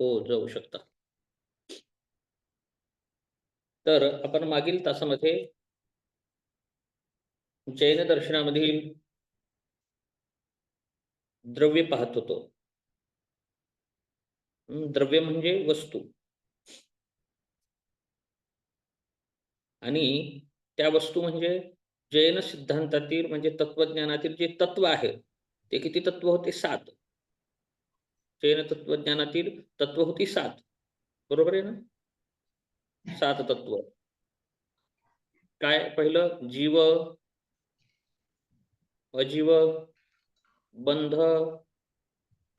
हो, जाऊ शकता. तर आपण मागील तासामध्ये जैन दर्शनामधील द्रव्य पाहत होतो. द्रव्य म्हणजे वस्तू आणि त्या वस्तू म्हणजे जैन सिद्धांतातील म्हणजे तत्वज्ञानातील जे तत्व आहे, ते किती तत्व होते? 7. जैन तत्वज्ञानातील तत्व होती 7. बरोबर आहे ना? 7 तत्व. काय पहिलं? जीव, अजीव, बंध,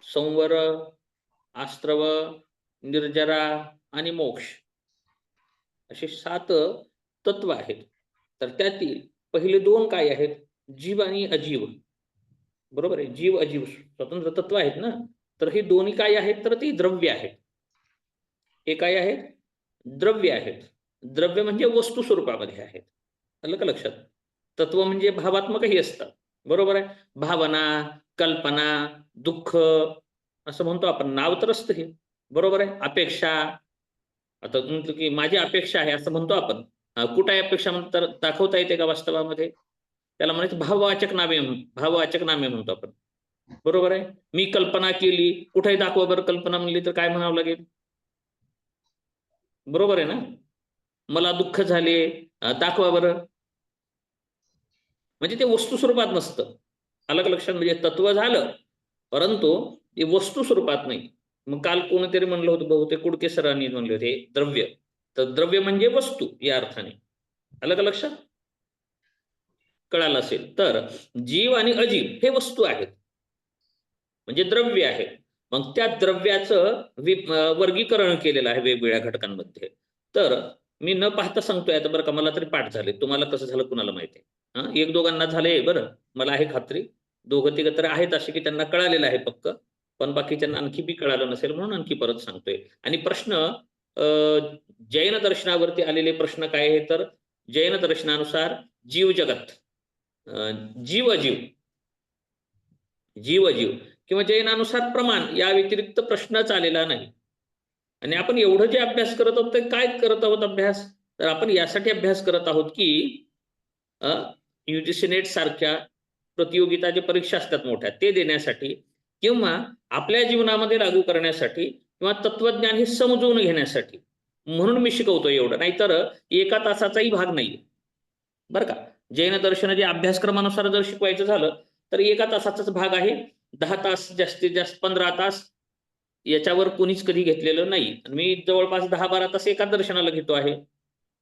संवर, आस्त्रव, निर्जरा आणि मोक्ष. असे 7 तत्व आहेत. तर त्यातील पहिले 2 काय आहेत? जीव आणि अजीव. बरोबर आहे. जीव, अजीव स्वतंत्र तत्व आहेत ना. तर हे दोन्ही काय आहेत? तर ती द्रव्य आहेत. हे काय आहेत? द्रव्य आहेत. द्रव्य म्हणजे वस्तू स्वरूपामध्ये आहेत. आलं का लक्षात? तत्व म्हणजे भावात्मकही असतात. बरोबर आहे. भावना, कल्पना, दुःख असं म्हणतो आपण. नाव तर असतं हे. बरोबर आहे. अपेक्षा, आता तुमचं की माझी अपेक्षा आहे असं म्हणतो आपण. कुठे आहे अपेक्षा तर दाखवता येते का वास्तवामध्ये? त्याला म्हणायचं भाववाचक नामे म्हणतो आपण. बरोबर आहे. मी कल्पना केली, कुठेही दाखवा बरं कल्पना म्हणली तर काय म्हणावं लागेल? बरोबर आहे ना? मला दुःख झाले, दाखवा बरं. म्हणजे ते वस्तू स्वरूपात नसतं. आलं का लक्षात? म्हणजे तत्व झालं, परंतु ते वस्तू स्वरूपात नाही. मग काल कोणीतरी म्हणलं होतं बहुतेक कुडके सरांनी म्हणले होते द्रव्य. तर द्रव्य म्हणजे वस्तू या अर्थाने. आलं का लक्षात? कळालं असेल. तर जीव आणि अजीव हे वस्तू आहेत. म्हणजे द्रव्य आहे. मग त्या द्रव्याचं वर्गीकरण केलेलं आहे वेगवेगळ्या घटकांमध्ये. तर मी न पाहता सांगतोय आता बरं का, मला तरी पाठ झाले. तुम्हाला कसं झालं कुणाला माहिती आहे. हां, 1-2घांना झालंय बरं. मला आहे खात्री. 2-3 तर आहेच असे की त्यांना कळालेलं आहे पक्क. पण बाकीच्यांना आणखी बी कळालं नसेल म्हणून आणखी परत सांगतोय. आणि प्रश्न अ, जैन दर्शनावरती आलेले प्रश्न काय आहे तर जैन दर्शनानुसार जीव जगत, जीव-अजीव, जीव-अजीव किंवा जैनानुसार प्रमाण या व्यतिरिक्त प्रश्नच आलेला नाही. आणि आपण एवढं जे अभ्यास करत आहोत, तर काय करत आहोत अभ्यास? तर आपण यासाठी अभ्यास करत आहोत, की अ, यू-जी-सी नेट सारख्या प्रतियोगिता ज्या परीक्षा असतात मोठ्या, ते देण्यासाठी किंवा आपल्या जीवनामध्ये लागू करण्यासाठी किंवा तत्वज्ञान हे समजून घेण्यासाठी. म्हणून मी शिकवतोय एवढं. नाहीतर एका तासाचाही भाग नाहीये. बरं का. जैन दर्शन जे अभ्यासक्रमानुसार जर शिकवायचं झालं, तर एका तासाचाच भाग आहे. 10 तास जास्तीत जास्त 15 तास याच्यावर कोणीच कधी घेतलेलं नाही. आणि मी जवळपास 10-12 तास एका दर्शनाला घेतो आहे.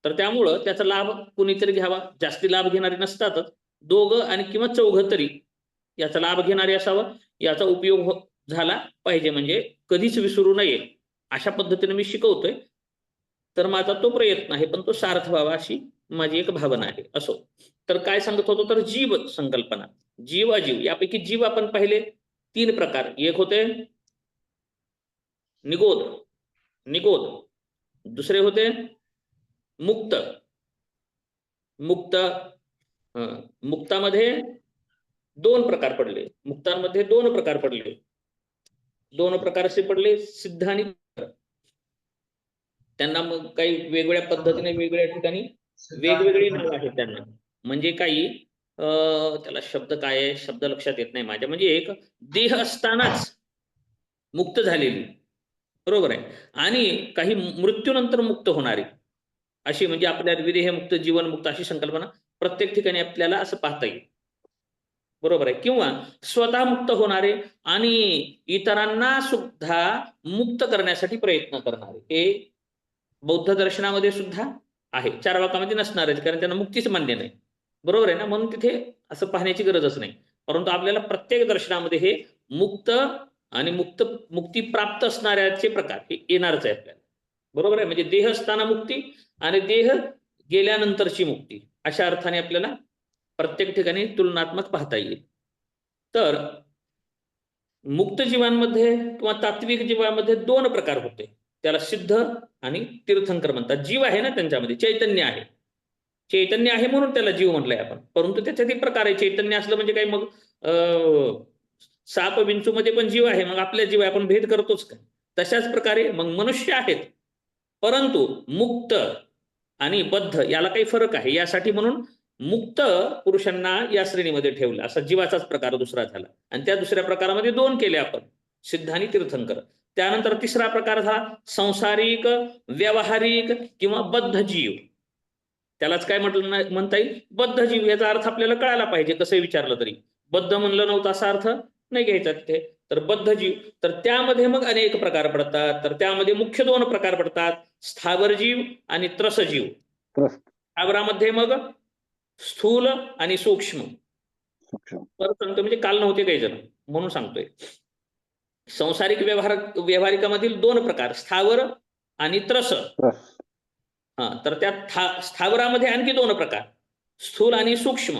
तर त्यामुळं त्याचा लाभ कुणीतरी घ्यावा. जास्ती लाभ घेणारे नसतातच. दोघं आणि किंवा चौघं तरी याचा लाभ घेणारे असावं. याचा उपयोग झाला पाहिजे म्हणजे कधीच विसरू नये. अशा पद्धतीने मी शिकवतोय. तर माझा तो प्रयत्न आहे, पण तो सार्थ व्हावा अशी माझी एक भावना आहे. असो. तर काय सांगत होतो तर जीव संकल्पना. जीव, अजीव यापैकी जीव आपण पाहिले 3 प्रकार. एक होते निगोद, निगोद. दुसरे होते मुक्त. मुक्त मुक्तामध्ये 2 प्रकार पडले. मुक्तांमध्ये 2 प्रकार पडले. 2 प्रकार असे पडले सिद्ध आणि त्यांना मग काही वेगवेगळ्या पद्धतीने वेगवेगळ्या ठिकाणी वेगवेगळी नावं आहेत त्यांना. म्हणजे काही त्याला शब्द काय आहे? शब्द लक्षात येत नाही माझ्या. म्हणजे एक देह असतानाच मुक्त झालेली. बरोबर आहे. आणि काही मृत्यूनंतर मुक्त होणारी. अशी म्हणजे आपल्या विदेहमुक्त, जीवनमुक्त अशी संकल्पना प्रत्येक ठिकाणी आपल्याला असं पाहता येईल. बरोबर आहे. किंवा स्वतः मुक्त होणारे आणि इतरांना सुद्धा मुक्त करण्यासाठी प्रयत्न करणारे. हे बौद्ध दर्शनामध्ये सुद्धा आहे. चार्वाकामध्ये नसणारच कारण त्यांना मुक्तीच मान्य नाही. बरोबर आहे ना? म्हणून तिथे असं पाहण्याची गरजच नाही. परंतु आपल्याला प्रत्येक दर्शनामध्ये हे मुक्त आणि मुक्ती प्राप्त असणाऱ्याचे प्रकार हे येणारच आहे आपल्याला. बरोबर आहे? म्हणजे देह असताना मुक्ती आणि देह गेल्यानंतरची मुक्ती. अशा अर्थाने आपल्याला प्रत्येक ठिकाणी तुलनात्मक पाहता येईल. तर मुक्त जीवांमध्ये किंवा तात्विक जीवामध्ये 2 प्रकार होते. त्याला सिद्ध आणि तीर्थंकर म्हणतात. जीव आहे ना त्यांच्यामध्ये, चैतन्य आहे. चैतन्य आहे म्हणून त्याला जीव म्हटलंय आपण. परंतु त्याच्यातही प्रकार आहे. चैतन्य असलं म्हणजे काही मग साप विंचूमध्ये पण जीव आहे. मग आपल्या जीव आहे. आपण भेद करतोच का? तशाच प्रकारे मग मनुष्य आहेत, परंतु मुक्त आणि बद्ध याला काही फरक आहे. यासाठी म्हणून मुक्त पुरुषांना या श्रेणीमध्ये ठेवलं. असा जीवाचाच प्रकार दुसरा झाला. आणि त्या दुसऱ्या प्रकारामध्ये 2 केले आपण, सिद्ध आणि तीर्थंकर. त्यानंतर तिसरा प्रकार झाला संसारिक, व्यावहारिक किंवा बद्ध जीव. त्यालाच काय म्हणता येईल? बद्ध जीव. याचा अर्थ आपल्याला कळायला पाहिजे, कसं विचारलं तरी. बद्ध म्हणलं नव्हतं असा अर्थ नाही घ्यायचा तिथे. तर बद्ध जीव, तर त्यामध्ये मग अनेक प्रकार पडतात. तर त्यामध्ये मुख्य 2 प्रकार पडतात, स्थावर जीव आणि त्रस जीव. स्थावरामध्ये मग स्थूल आणि सूक्ष्म. परत सांगतो, म्हणजे काल नव्हते काही जण म्हणून सांगतोय. संसारिक व्यवहारिकामधील 2 प्रकार, स्थावर आणि त्रस. तर त्या स्थावरामध्ये आणखी 2 प्रकार, स्थूल आणि सूक्ष्म.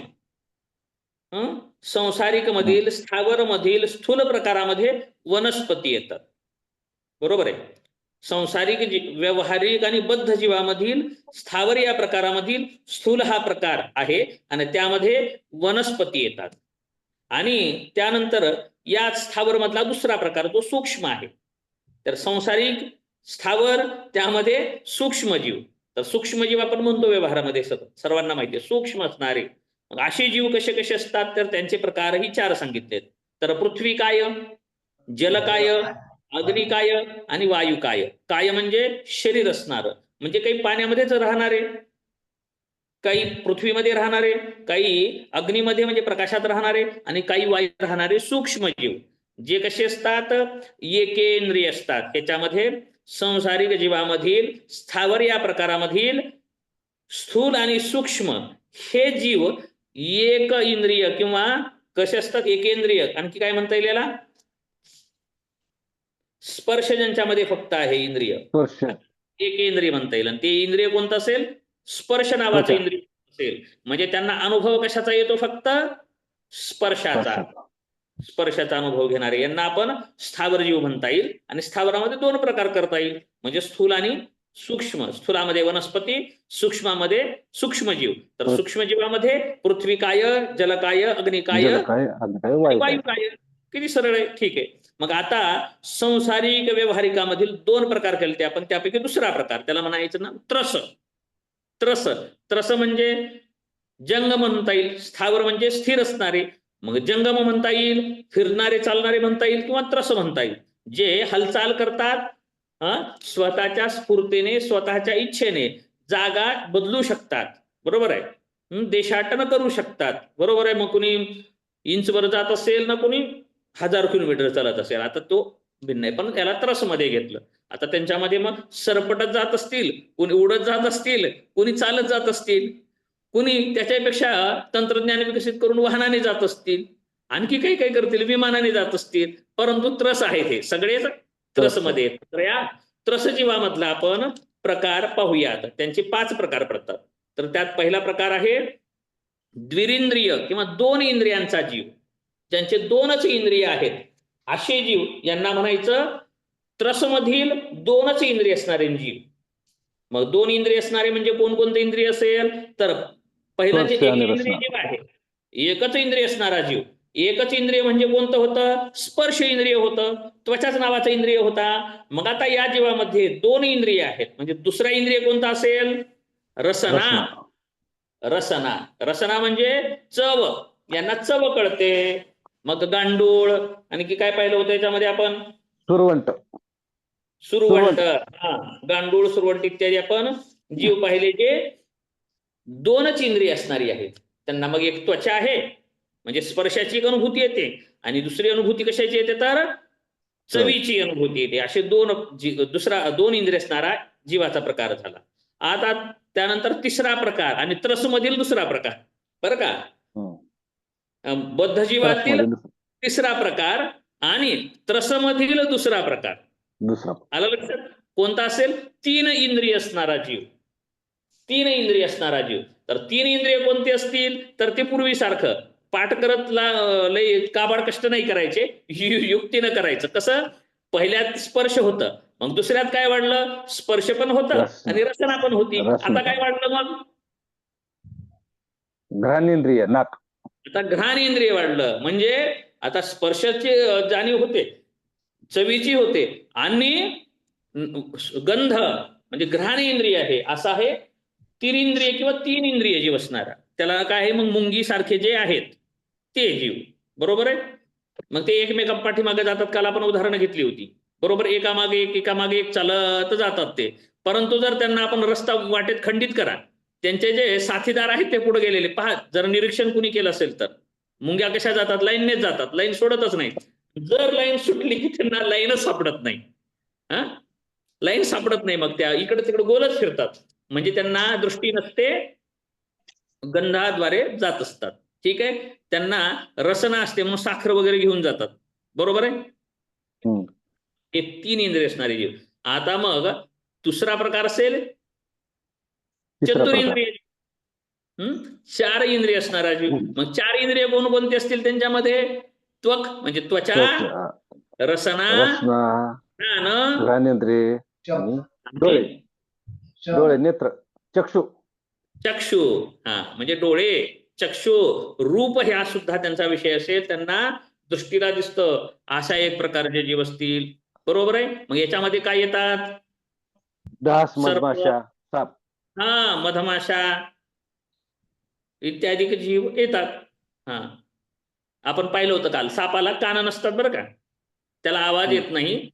संसारिक मधील, स्थावर मधील स्थूल प्रकारामध्ये वनस्पती येतात. बरोबर आहे. संसारिक व्यवहारिक आणि बद्ध जीवामधील स्थावर या प्रकारामधील स्थूल हा प्रकार आहे आणि त्यामध्ये वनस्पती येतात. आणि त्यानंतर या स्थावर मधला दुसरा प्रकार जो सूक्ष्म आहे. तर संसारिक, स्थावर, त्यामध्ये सूक्ष्मजीव. तर सूक्ष्मजीव आपण म्हणतो व्यवहारामध्ये सर्वांना माहिती आहे, सूक्ष्म असणारे. मग असे जीव कसे कसे असतात, तर त्यांचे प्रकारही 4 सांगितलेत. तर पृथ्वीकाय, जलकाय, अग्निकाय आणि वायुकाय. काय म्हणजे शरीर असणारं, म्हणजे काही पाण्यामध्येच राहणारे, काही पृथ्वीमध्ये राहणारे, काही अग्नीमध्ये म्हणजे प्रकाशात राहणारे आणि काही वायूत राहणारे सूक्ष्मजीव. जे कसे असतात, एकेंद्रिय असतात. त्याच्यामध्ये संसारिक जीवामधील, स्थावर या प्रकारामधील स्थूल आणि सूक्ष्म हे जीव एक इंद्रिय किंवा कसे असतात, एकेंद्रिय. आणखी काय म्हणता येईल याला? स्पर्श ज्यांच्यामध्ये फक्त आहे इंद्रिय, एकेंद्रिय म्हणता येईल. आणि ते इंद्रिय कोणतं असेल? स्पर्श नावाचं इंद्रिय असेल. म्हणजे त्यांना अनुभव कशाचा येतो? फक्त स्पर्शाचा. स्पर्शाचा अनुभव घेणारे यांना आपण स्थावर जीव म्हणता येईल. आणि स्थावरामध्ये 2 प्रकार करता येईल, म्हणजे स्थूल आणि सूक्ष्म. स्थूलामध्ये वनस्पती, सूक्ष्मामध्ये सूक्ष्मजीव. तर सूक्ष्मजीवामध्ये पृथ्वीकाय, जलकाय, अग्निकाय, वायुकाय. किती सरळ आहे. ठीक आहे. मग आता संसारिक व्यवहारिकामधील 2 प्रकार केले ते आपण. त्यापैकी दुसरा प्रकार, त्याला म्हणायचं ना त्रस. त्रस, त्रस म्हणजे जंगम म्हणता येईल. स्थावर म्हणजे स्थिर असणारे, मग जंगम म्हणता येईल, फिरणारे चालणारे म्हणता येईल, किंवा त्रस म्हणता येईल. जे हालचाल करतात, स्वतःच्या स्फूर्तीने, स्वतःच्या इच्छेने जागा बदलू शकतात. बरोबर आहे. देशाटन करू शकतात. बरोबर आहे. मग कुणी इंचवर जात असेल ना, कुणी 1000 किलोमीटर चालत असेल. आता तो भिन्न आहे, पण त्याला त्रसमध्ये घेतलं. आता त्यांच्यामध्ये मग सरपटत जात असतील, कुणी उडत जात असतील, कुणी चालत जात असतील, कुणी त्याच्यापेक्षा तंत्रज्ञान विकसित करून वाहनाने जात असतील, आणखी काही काही करतील, विमानाने जात असतील. परंतु त्रस आहे, ते सगळेच त्रसमध्ये येतात. तर या त्रसजीवामधला आपण प्रकार पाहूयात. त्यांचे 5 प्रकार पडतात. तर त्यात पहिला प्रकार आहे द्विरिंद्रिय किंवा 2 इंद्रियांचा जीव. ज्यांचे 2च इंद्रिय आहेत असे जीव यांना म्हणायचं त्रसमधील 2च इंद्रिय असणारे जीव. मग 2 इंद्रिय असणारे म्हणजे कोणकोणते इंद्रिय असेल, तर पहिलं जे एक इंद्रिय जीव आहे, एकच इंद्रिय असणारा जीव. एकच इंद्रिय म्हणजे कोणतं होतं? स्पर्श इंद्रिय होतं, त्वचाच नावाचा इंद्रिय होता. मग आता या जीवामध्ये 2 इंद्रिय आहेत, म्हणजे दुसरा इंद्रिय कोणता असेल? रसना. रसना, रसना म्हणजे चव. यांना चव कळते. मग गांडूळ, आणखी काय पाहिलं होतं याच्यामध्ये आपण? सुरवंट. गांडूळ, सुरवंट इत्यादी आपण जीव पाहिले, जे 2च इंद्रिय असणारी आहेत. त्यांना मग एक त्वचा आहे, म्हणजे स्पर्शाची एक अनुभूती येते, आणि दुसरी अनुभूती कशाची येते, तर चवीची अनुभूती येते. असे 2 इंद्रिय असणारा जीवाचा प्रकार झाला. आता त्यानंतर तिसरा प्रकार आणि त्रसमधील दुसरा प्रकार. बरं का, बद्ध जीवातील तिसरा प्रकार आणि त्रसमधील दुसरा प्रकार. आलं लक्षात? कोणता असेल? 3 इंद्रिय असणारा जीव. 3 इंद्रिय असणारा जीव. तर 3 इंद्रिय कोणते असतील, तर ते पूर्वीसारखं पाठ करत लय काबाड कष्ट नाही करायचे, युक्तीनं करायचं. कसं? पहिल्यात स्पर्श होतं, मग दुसऱ्यात काय वाढलं? स्पर्श पण होतं आणि रसना पण होती. आता काय वाढलं? मग घ्राणेंद्रिय, नाक. आता घ्राणेंद्रिय वाढलं. म्हणजे आता स्पर्शाची जाणीव होते, चवीची होते आणि गंध म्हणजे घ्राण इंद्रिय आहे, असं आहे तिरिंद्रिय किंवा 3 इंद्रिय जीव असणारा. त्याला काय आहे मग मुंगी सारखे जे आहेत ते जीव. बरोबर आहे. मग ते एकमेका पाठीमागे जातात. काल आपण उदाहरणं घेतली होती. बरोबर, एकामागे एक चालत जातात ते. परंतु जर त्यांना आपण रस्ता वाटेत खंडित करा, त्यांचे जे साथीदार आहेत ते पुढे गेलेले पहा, जर निरीक्षण कुणी केलं असेल तर. मुंग्या कशा जातात? लाईननेच जातात, लाईन सोडतच नाही. जर लाईन सुटली की त्यांना लाईनच सापडत नाही. हा, लाईन सापडत नाही, मग त्या इकडे तिकडे गोलच फिरतात. म्हणजे त्यांना दृष्टी नसते, गंधाद्वारे जात असतात. ठीक आहे. त्यांना रसना असते म्हणून साखर वगैरे घेऊन जातात. बरोबर आहे. हे 3 इंद्रिय असणारे जीव. आता मग दुसरा प्रकार असेल चतुरिंद्रिय. 4 इंद्रिय असणारा जीव. मग 4 इंद्रिय कोणकोणते असतील त्यांच्यामध्ये? त्वक म्हणजे त्वचा, रसना, घ्राणेंद्रिय, डोळे, नेत्र, चक्षु. चक्षु हा म्हणजे डोळे, चक्षु, रूप ह्या सुद्धा त्यांचा विषय असेल. त्यांना दृष्टीला दिसतं. अशा एक प्रकारचे जीव असतील. बरोबर आहे. मग याच्यामध्ये काय येतात? डास, मधमाशा, साप. हा, मधमाशा इत्यादी जीव येतात. हा, आपण पाहिलं होतं काल, सापाला कान नसतात बरं का, त्याला आवाज येत नाही.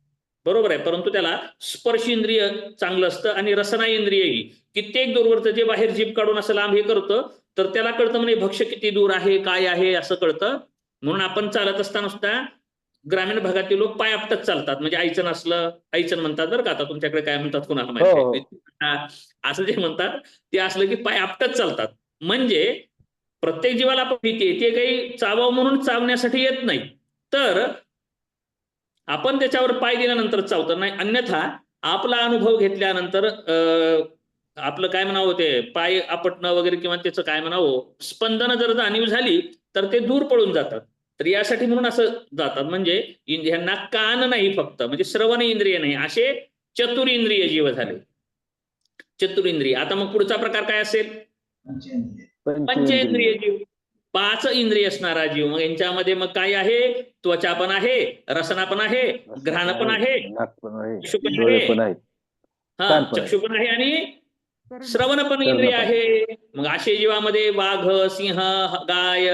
बरोबर आहे. परंतु त्याला स्पर्श इंद्रिय चांगलं असतं आणि रसना इंद्रियही. कित्येक दूरवरचं जे बाहेर जीभ काढून असं लांब हे करतं, तर त्याला कळतं म्हणजे भक्ष्य किती दूर आहे, काय आहे असं कळतं. म्हणून आपण चालत असताना सुद्धा ग्रामीण भागातील लोक पाय आपटत चालतात. म्हणजे आईचं नसलं, आईचं म्हणतात बरं का, आता तुमच्याकडे काय म्हणतात कुणाला माहिती, असं जे म्हणतात ते असलं की पाय आपटत चालतात. म्हणजे प्रत्येक जीवाला आपण भीती आहे, ते काही चावावं म्हणून चावण्यासाठी येत नाही, तर आपण त्याच्यावर पाय दिल्यानंतर चावतं नाही. अन्यथा आपला अनुभव घेतल्यानंतर आपलं काय म्हणावं, ते पाय आपटणं वगैरे किंवा त्याचं काय म्हणावं स्पंदनं जर जाणीव झाली तर ते दूर पळून जातात. तर यासाठी म्हणून असं जातात. म्हणजे ह्यांना कान नाही फक्त, म्हणजे श्रवण इंद्रिय नाही, असे चतुरिंद्रिय जीव झाले. चतुरिंद्रिय. आता मग पुढचा प्रकार काय असेल? पंचेंद्रिय जीव. 5 इंद्रिय असणारा जीव. मग यांच्यामध्ये मग काय आहे? त्वचा पण आहे, रसना पण आहे, घ्राण पण आहे, चक्षु पण आहे, हा चक्षु पण आहे आणि श्रवण पण इंद्रिय आहे. मग असे जीवामध्ये वाघ, सिंह, गाय,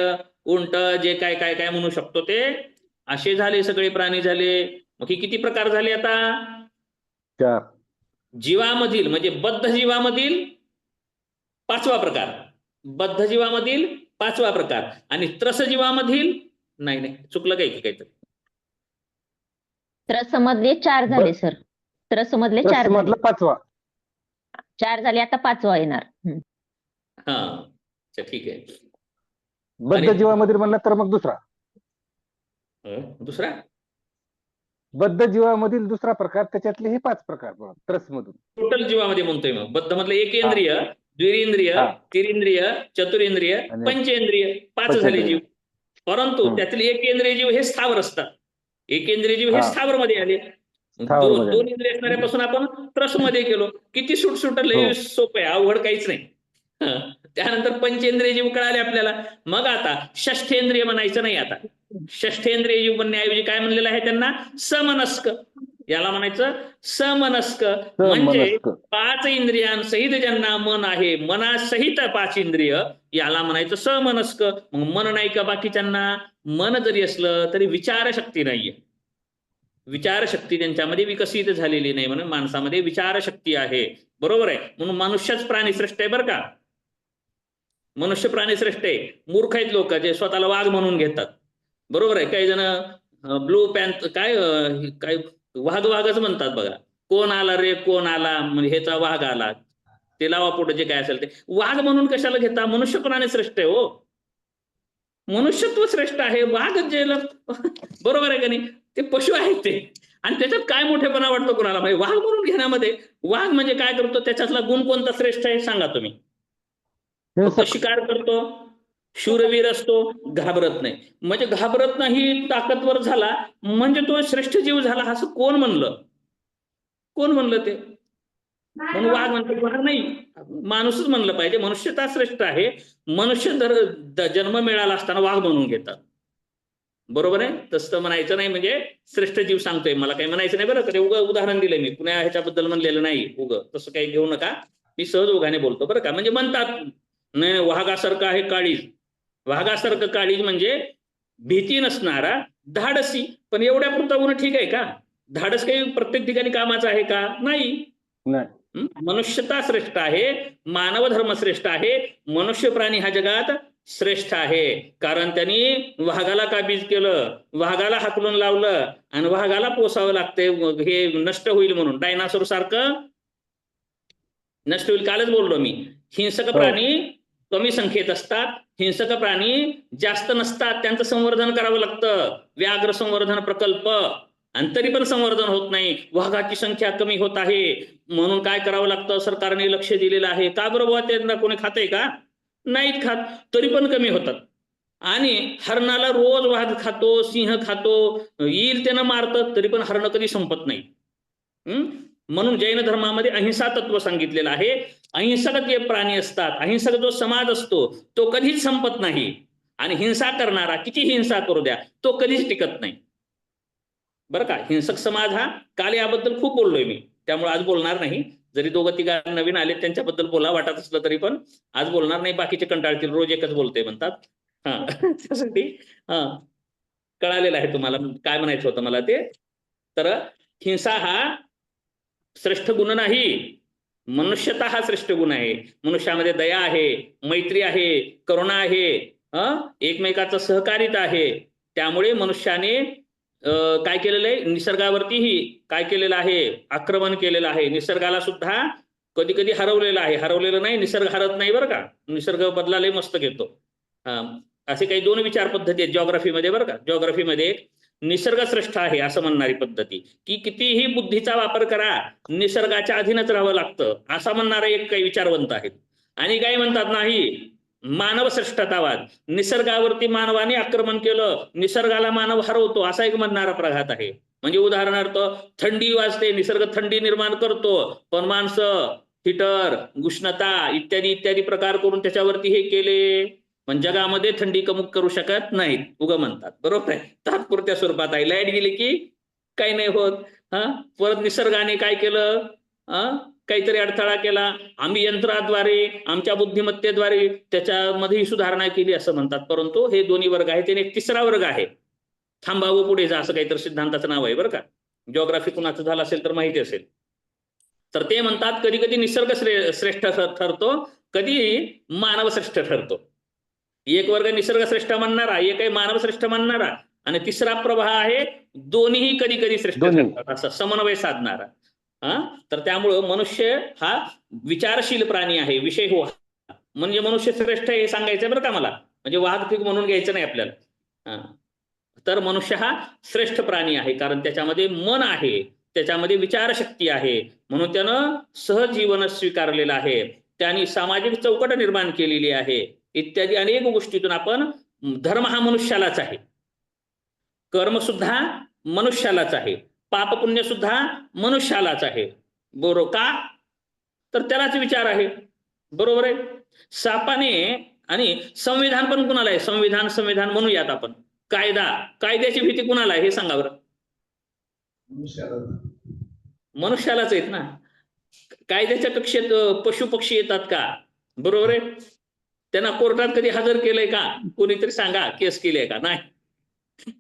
उंट, जे काय काय काय म्हणू शकतो ते असे झाले, सगळे प्राणी झाले. मग हे किती प्रकार झाले आता? 4. जीवामधील म्हणजे बद्ध जीवामधील 5वा प्रकार, बद्ध जीवामधील 5वा प्रकार. आणि त्रस जीवामधील नाही चुकलं काही काहीतरी. त्रस मधले 4 झाले सर. त्रस मधले 4 झाले. 5वा 4 झाले, आता 5वा येणार. हा, ठीक आहे. बद्ध जीवामधील म्हणलं तर मग दुसरा बद्ध जीवामधील दुसरा प्रकार, त्याच्यातले हे 5 प्रकार त्रस मधून. टोटल जीवामध्ये म्हणतोय. मग बद्ध मधलं एकेंद्रिय, द्विरेंद्रिय, तिरेंद्रिय, चतुरेंद्रिय, पंचेंद्रिय 5 झाले जीव. परंतु त्यातले एकेंद्रिय जीव हे स्थावर असतात. एकेंद्रिय जीव हे स्थावर मध्ये आले. 2 इंद्रिय असणाऱ्यापासून आपण त्रस मध्ये गेलो. किती सुटसुटलं, सोपं आहे, अवघड काहीच नाही. त्यानंतर पंचेंद्रिय जीव कळाले आपल्याला. मग आता षष्ठेंद्रिय म्हणायचं नाही. आता षष्ठेंद्रिय जीव म्हणण्याऐवजी काय म्हणलेलं आहे त्यांना? समनस्क. याला म्हणायचं समनस्क. म्हणजे 5 इंद्रियांसहित ज्यांना मन आहे, मनासहित 5 इंद्रिय, याला म्हणायचं समनस्क. मग मन नाही का बाकीच्यांना? मन जरी असलं तरी विचारशक्ती नाहीये. विचारशक्ती त्यांच्यामध्ये विकसित झालेली नाही. म्हणून माणसामध्ये विचारशक्ती आहे. बरोबर आहे. म्हणून मनुष्यच प्राणीश्रेष्ठ आहे बरं का. मनुष्य प्राणीश्रेष्ठ आहे. मूर्ख आहेत लोक जे स्वतःला वाघ म्हणून घेतात. बरोबर आहे. काही जण ब्लू पॅन्थ काय काय वाघच म्हणतात बघा. कोण आला रे, कोण आला, म्हणजे ह्याचा वाघ आला, ते लावा पुढे जे काय असेल ते. वाघ म्हणून कशाला घेता? मनुष्य प्राणीश्रेष्ठ आहे हो. मनुष्यत्व श्रेष्ठ आहे. वाघ जे बरोबर आहे का नाही? ते पशु आहेत ते. आणि त्याच्यात काय मोठेपणा वाटतो कोणाला? म्हणजे वाघ म्हणून घेण्यामध्ये. वाघ म्हणजे काय करतो? त्याच्यातला गुण कोणता श्रेष्ठ आहे सांगा तुम्ही? फक्त शिकार करतो, शूरवीर असतो, घाबरत नाही. म्हणजे घाबरत नाही, ताकदवर झाला म्हणजे तो श्रेष्ठ जीव झाला, असं कोण म्हणलं? कोण म्हणलं ते? म्हणून वाघ म्हणतो. वाघ नाही, माणूसच म्हणलं पाहिजे. मनुष्यता श्रेष्ठ आहे. मनुष्य जन्म मिळाला असताना वाघ म्हणून घेतात. बरोबर आहे? तसं म्हणायचं नाही, म्हणजे श्रेष्ठ जीव सांगतोय, मला काही म्हणायचं नाही बरं का, ते उदाहरण दिलंय मी, कुण्या ह्याच्याबद्दल म्हणलेलं नाही. तसं काही घेऊ नका, मी सहज ओघाने बोलतो बरं का. म्हणजे म्हणतात नाही वाघासारखं आहे काळीज, वाघासारखं काळीज म्हणजे भीती नसणारा, धाडसी. पण एवढ्या पुरता गुण ठीक आहे का? धाडस काही प्रत्येक ठिकाणी कामाचं आहे का? नाही. नाही. मनुष्यता श्रेष्ठ आहे, मानव धर्म श्रेष्ठ आहे, मनुष्य प्राणी हा जगात श्रेष्ठ आहे. कारण त्यांनी वाघाला काबीज केलं, वाघाला हाकलून लावलं आणि वाघाला पोसावं लागतंय, हे नष्ट होईल म्हणून. डायनासोर सारखं नष्ट होईल. कालच बोललो मी, हिंसक प्राणी कमी संख्येत असतात, हिंसक प्राणी जास्त नसतात, त्यांचं संवर्धन करावं लागतं, व्याघ्र संवर्धन प्रकल्प, आणि तरी पण संवर्धन होत नाही. वाघाची संख्या कमी होत आहे, म्हणून काय करावं लागतं, सरकारने लक्ष दिलेलं आहे. का बरोबर? त्यांना कोणी खातंय का? नाहीत खात, तरी पण कमी होतात. आणि हरणाला रोज वाघ खातो, सिंह खातो, येईल त्यानं मारतं, तरी पण हरण कधी संपत नाही. म्हणून जैन धर्मामध्ये अहिंसा तत्व सांगितलेलं आहे. अहिंसक जे प्राणी असतात, अहिंसक जो समाज असतो, तो कधीच संपत नाही. आणि हिंसा करणारा किती हिंसा करू द्या, तो कधीच टिकत नाही बरं का. हिंसक समाज हा, काल याबद्दल खूप बोललोय मी, त्यामुळे आज बोलणार नाही. जरी दोघं तिघा नवीन आले त्यांच्याबद्दल बोला वाटत असलं तरी पण आज बोलणार नाही, बाकीचे कंटाळतील, रोज एकच बोलते म्हणतात. त्यासाठी कळालेलं आहे तुम्हाला काय म्हणायचं होतं मला ते. तर हिंसा हा श्रेष्ठ गुण नाही, मनुष्यता हा श्रेष्ठ गुण आहे. मनुष्यामध्ये दया आहे, मैत्री आहे, करुणा आहे, एकमेकाचं सहकार्यता आहे. त्यामुळे मनुष्याने काय केलेलं आहे, निसर्गावरतीही काय केलेलं आहे, आक्रमण केलेलं आहे. निसर्गाला सुद्धा कधी कधी हरवलेलं आहे. हरवलेलं नाही, निसर्ग हरत नाही बरं का, निसर्ग बदलालय मस्त घेतो. असे काही दोन विचार पद्धती आहेत जिओग्राफीमध्ये बरं का. जिओग्राफीमध्ये एक निसर्ग श्रेष्ठ आहे असं म्हणणारी पद्धती, की कितीही बुद्धीचा वापर करा, निसर्गाच्या अधीनच राहावं लागतं असं म्हणणारे एक काही विचारवंत आहेत. आणि काही म्हणतात नाही, मानव श्रेष्ठतावाद, निसर्गावरती मानवाने आक्रमण केलं, निसर्गाला मानव हरवतो, असा एक म्हणणारा प्रघात आहे. म्हणजे उदाहरणार्थ थंडी वाजते, निसर्ग थंडी निर्माण करतो, पण माणसं हीटर, उष्णता इत्यादी इत्यादी प्रकार करून त्याच्यावरती हे केले, पण जगामध्ये थंडी कमी करू शकत नाहीत, उगा म्हणतात. बरोबर आहे, तात्पुरत्या स्वरूपात आहे. लाईट गेली की काही नाही होत. परत निसर्गाने काय केलं, काहीतरी अडथळा केला, आम्ही यंत्राद्वारे, आमच्या बुद्धिमत्तेद्वारे त्याच्यामध्ये सुधारणा केली असं म्हणतात. परंतु हे दोन्ही वर्ग आहेत, त्याने एक तिसरा वर्ग आहे, थांबावं पुढे जा असं काहीतरी सिद्धांताचं नाव आहे बरं का. जिओग्राफी कुणाचं झालं असेल तर माहिती असेल. तर ते म्हणतात कधी कधी निसर्ग श्रेष्ठ ठरतो, कधी मानव श्रेष्ठ ठरतो. एक वर्ग निसर्ग श्रेष्ठ म्हणणारा, एक आहे मानव श्रेष्ठ म्हणणारा, आणि तिसरा प्रवाह आहे दोन्हीही कधी कधी श्रेष्ठ ठरतात, असं समन्वय साधणारा. तर त्यामुळं मनुष्य हा विचारशील प्राणी आहे, विषय हो, म्हणजे मनुष्य श्रेष्ठ हे सांगायचं बरं का मला, म्हणजे वाहतूक म्हणून घ्यायचं नाही आपल्याला. तर मनुष्य हा श्रेष्ठ प्राणी आहे, कारण त्याच्यामध्ये मन आहे, त्याच्यामध्ये विचारशक्ती आहे, म्हणून त्यानं सहज जीवन स्वीकारलेलं आहे, त्यांनी सामाजिक चौकट निर्माण केलेली आहे, इत्यादी अनेक गोष्टीतून आपण, धर्म हा मनुष्यालाच आहे, कर्म सुद्धा मनुष्यालाच आहे, पाप पुण्य सुद्धा मनुष्यालाच आहे. बरोबर का? तर त्यालाच विचार आहे. बरोबर आहे. सापाने, आणि संविधान पण कुणाला आहे, संविधान संविधान म्हणूयात आपण, कायदा, कायद्याची भीती कुणाला आहे हे सांगा बरं. मनुष्यालाच आहेत ना. कायद्याच्या कक्षेत पशु पक्षी येतात का? बरोबर आहे. त्यांना कोर्टात कधी हजर केलंय का? कोणीतरी सांगा, केस केलीय का? नाही,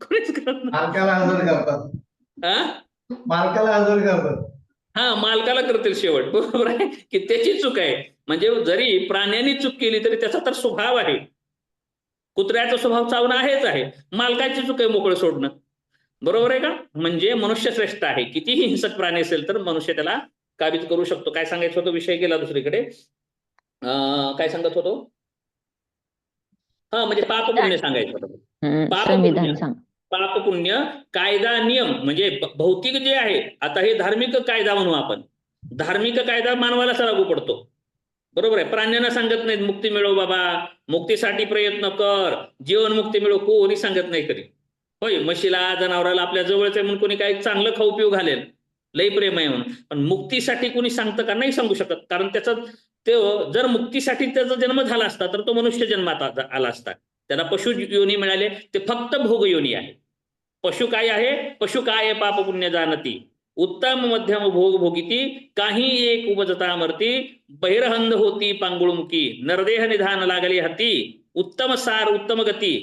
कोणीच करत नाही. मालकाला हजर करतात. मालकाला हजर करतात. मालकाला करतील शेवट. बरोबर आहे की त्याची चूक आहे. म्हणजे जरी प्राण्यांनी चूक केली तरी त्याचा तर स्वभाव आहे, कुत्र्याचा स्वभाव चावणं आहेच आहे, मालकाची चूक आहे मोकळं सोडणं. बरोबर आहे का? म्हणजे मनुष्य श्रेष्ठ आहे. कितीही हिंसक प्राणी असेल तर मनुष्य त्याला काबीज करू शकतो. काय सांगायचं होतं, विषय गेला दुसरीकडे. काय सांगत होतो? म्हणजे पाप पुण्य सांगायचं होतं. पाप पुण्य, कायदा नियम, म्हणजे भौतिक जे आहे, आता हे धार्मिक कायदा म्हणू आपण, धार्मिक कायदा मानवाला लागू पडतो. बरोबर आहे. प्राण्यांना सांगत नाहीत मुक्ती मिळव बाबा, मुक्तीसाठी प्रयत्न कर, जीवन मुक्ती मिळव, कोणी सांगत नाही कधी. होय, म्हशीला, जनावराला आपल्या जवळच आहे म्हणून कोणी काही चांगलं खाऊ पिऊ घालेल, लई प्रेम आहे म्हणून, पण मुक्तीसाठी कोणी सांगतं का? नाही सांगू शकत. कारण त्याचा जर मुक्तीसाठी त्याचा जन्म झाला असता तर तो मनुष्य जन्मात आला असता. त्याला पशु योनी मिळाले, ते फक्त भोग योनी आहे. पशु काय आहे? पशु काय पाप पुण्य जाणती, उत्तम मध्यम भोग भोगिती, काही एक उपजता मरती, बहिरहंद होती पांगुळमुखी, नरदेह निधान लागले हाती, उत्तम सार उत्तम गती,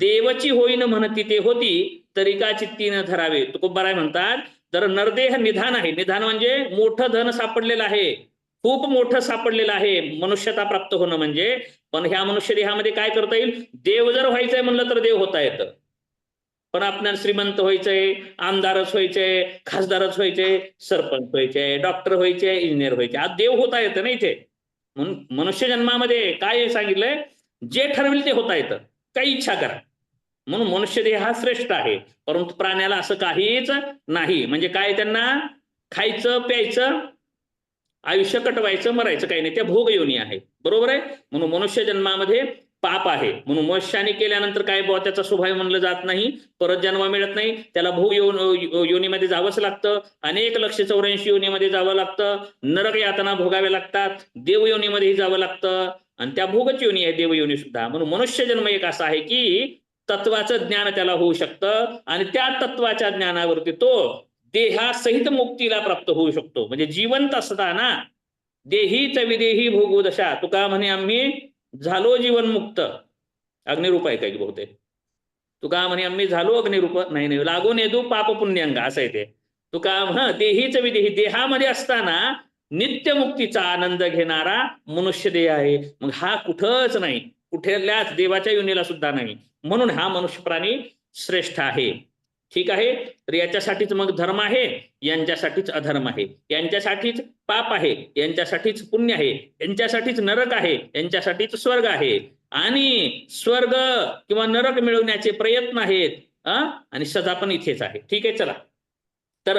देवची होईन म्हणती ते होती, तरी का चित्ती न धरावे. तुकोबाराय म्हणतात, तर नरदेह निधान आहे. निधान म्हणजे मोठं धन सापडलेलं आहे, खूप मोठं सापडलेलं आहे मनुष्यता प्राप्त होणं म्हणजे. पण ह्या मनुष्य देहामध्ये काय करता येईल? देव जर व्हायचंय म्हणलं तर देव होता येतं. पण आपल्याला श्रीमंत व्हायचंय, आमदारच व्हायचंय, खासदारच व्हायचंय, सरपंच व्हायचंय, डॉक्टर व्हायचंय, इंजिनियर व्हायचे, आज देव होता येतं ना इथे. म्हणून मनुष्य जन्मामध्ये काय सांगितलंय? जे ठरविल ते होता येतं, काही इच्छा करा. म्हणून मनुष्य देह हा श्रेष्ठ आहे. परंतु प्राण्याला असं काहीच नाही. म्हणजे काय? त्यांना खायचं प्यायचं, आयुष्य कटवायचं, मरायचं काही नाही, त्या भोग योनी आहे. बरोबर आहे. म्हणून मनुष्य जन्मामध्ये पाप आहे. म्हणून मनुष्याने केल्यानंतर काय बुवा त्याचा स्वभाव म्हणलं जात नाही, परत जन्म मिळत नाही, त्याला भोग योनीमध्ये जावंच लागतं. अनेक 184 योनीमध्ये जावं लागतं, नरक यातना भोगाव्या लागतात, देव योनीमध्येही जावं लागतं, आणि त्या भोगच योनी आहे देव योनी सुद्धा. म्हणून मनुष्य जन्म एक असा आहे की तत्वाचं ज्ञान त्याला होऊ शकतं, आणि त्या तत्वाच्या ज्ञानावरती तो देहासहित मुक्तीला प्राप्त होऊ शकतो. म्हणजे जिवंत असताना देहीच विदेही भोगू दशा, तुका म्हणे आम्ही झालो जीवनमुक्त. अग्निरूप आहे काय बहुतेक. तुका म्हणे आम्ही झालो अग्निरूप, नाही लागून येदू पाप पुण्यांग, असं आहे ते. तुका देहीच विदेही, देहामध्ये असताना नित्य मुक्तीचा आनंद घेणारा मनुष्य देह आहे. मग हा कुठंच नाही, कुठल्याच देवाच्या योनीला सुद्धा नाही. म्हणून हा मनुष्य प्राणी श्रेष्ठ आहे. ठीक आहे. तर याच्यासाठीच मग धर्म आहे, यांच्यासाठीच अधर्म आहे, यांच्यासाठीच पाप आहे, यांच्यासाठीच पुण्य आहे, यांच्यासाठीच नरक आहे, यांच्यासाठीच स्वर्ग आहे, आणि स्वर्ग किंवा नरक मिळवण्याचे प्रयत्न आहेत. आणि सजा पण इथेच आहे. ठीक आहे. चला, तर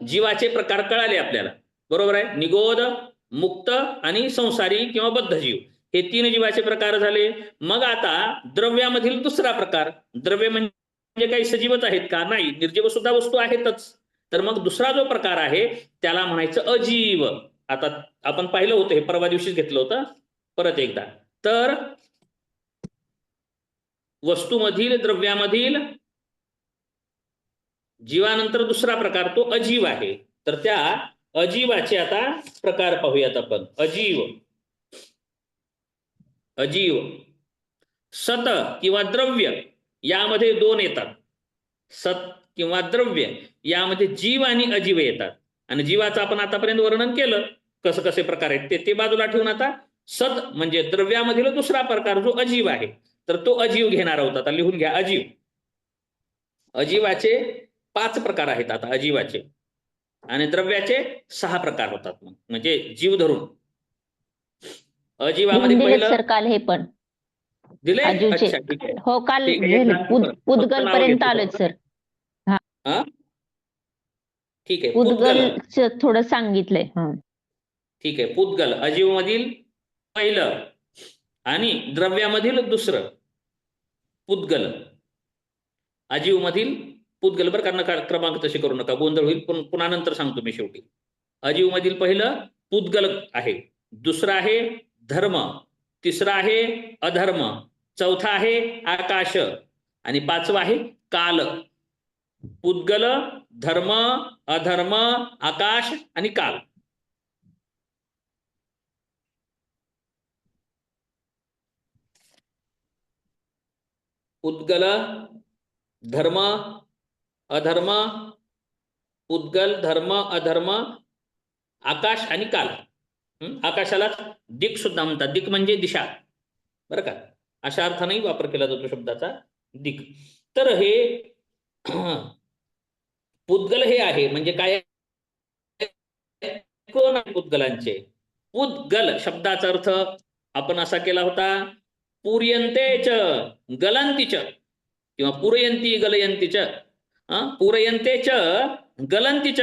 जीवाचे प्रकार कळाले आपल्याला. बरोबर आहे. निगोद, मुक्त आणि संसारी किंवा बद्ध जीव, हे 3 जीवाचे प्रकार झाले. मग आता द्रव्यामधील दुसरा प्रकार. द्रव्य म्हणजे काही सजीवच आहेत का? नाही, निर्जीव सुद्धा वस्तू आहेतच. तर मग दुसरा जो प्रकार आहे त्याला म्हणायचं अजीव. आता आपण पाहिलं होतं, हे परवा दिवशीच घेतलं होतं परत एकदा. तर वस्तूमधील, द्रव्यामधील जीवानंतर दुसरा प्रकार तो अजीव आहे. तर त्या अजीवाचे आता प्रकार पाहूयात आपण. अजीव सत किंवा द्रव्य यामध्ये 2 येतात. सत किंवा द्रव्य यामध्ये जीव आणि अजीव येतात. आणि जीवाचं आपण आतापर्यंत वर्णन केलं, कसं कसे प्रकार आहेत ते बाजूला ठेवून आता सत म्हणजे द्रव्यामधील दुसरा प्रकार जो अजीव आहे, तर तो अजीव घेणार आहोत. आता लिहून घ्या. अजीवाचे 5 प्रकार आहेत आता अजीवाचे, आणि द्रव्याचे 6 प्रकार होतात. मग म्हणजे जीव धरून अजीवामध्ये पहिलं सर काल हे पण दिले. अजीवचे. अच्छा, ठीक आहे. हो, काल ठीक आहे. पुद्गल पर्यंत आलोय सर. ठीक आहे. पुद्गल थोडं सांगितलंय. ठीक आहे. पुद्गल अजीव मधील पहिलं आणि द्रव्यामधील दुसरं. पुद्गल अजीव मधील पुद्गल. बरं, कारण क्रमांक तसे करू नका, गोंधळ होईल. पुन्हा नंतर सांगतो मी शेवटी. अजीव मधील पहिलं पुद्गल आहे, दुसरं आहे धर्म, तिसरा आहे अधर्म, चौथा आहे आकाश, आणि 5वा आहे काल. पुद्गल, धर्म, अधर्म, आकाश आणि काल. पुद्गल, धर्म, अधर्म, पुद्गल, धर्म, अधर्म, आकाश आणि काल. आकाशाला दिक सुद्धा म्हणतात. दिक म्हणजे दिशा, बरं का. अशा अर्थानेही वापर केला जातो शब्दाचा दिक. तर हे पुद्गल हे आहे म्हणजे काय? कोण आहे पुद्गलांचे? पुद्गल शब्दाचा अर्थ आपण असा केला होता, पूर्यंतेच गलंतीच किंवा पुरयंती गलयंतीच. पुरयंतेच गलंतीच.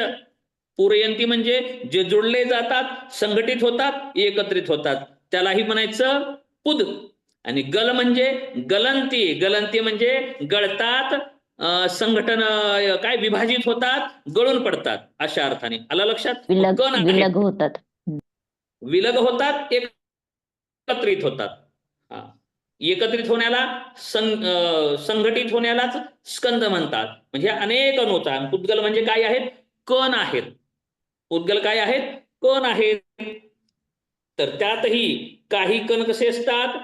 पुरयंती म्हणजे जे जोडले जातात, संघटित होतात, एकत्रित होतात, त्यालाही म्हणायचं पुद. आणि गल म्हणजे गलंती. गलंती म्हणजे गळतात, संघटन काय विभाजित होतात, गळून पडतात, अशा अर्थाने. आला लक्षात? विलग होतात, विलग होतात, एकत्रित होतात. एकत्रित होण्याला संघटित होण्यालाच स्कंद म्हणतात. म्हणजे अनेक अणूचा. पुद्गल म्हणजे काय आहेत? कण आहेत. पुद्गल काय आहेत? कण आहेत. तर त्यातही काही कण कसे असतात?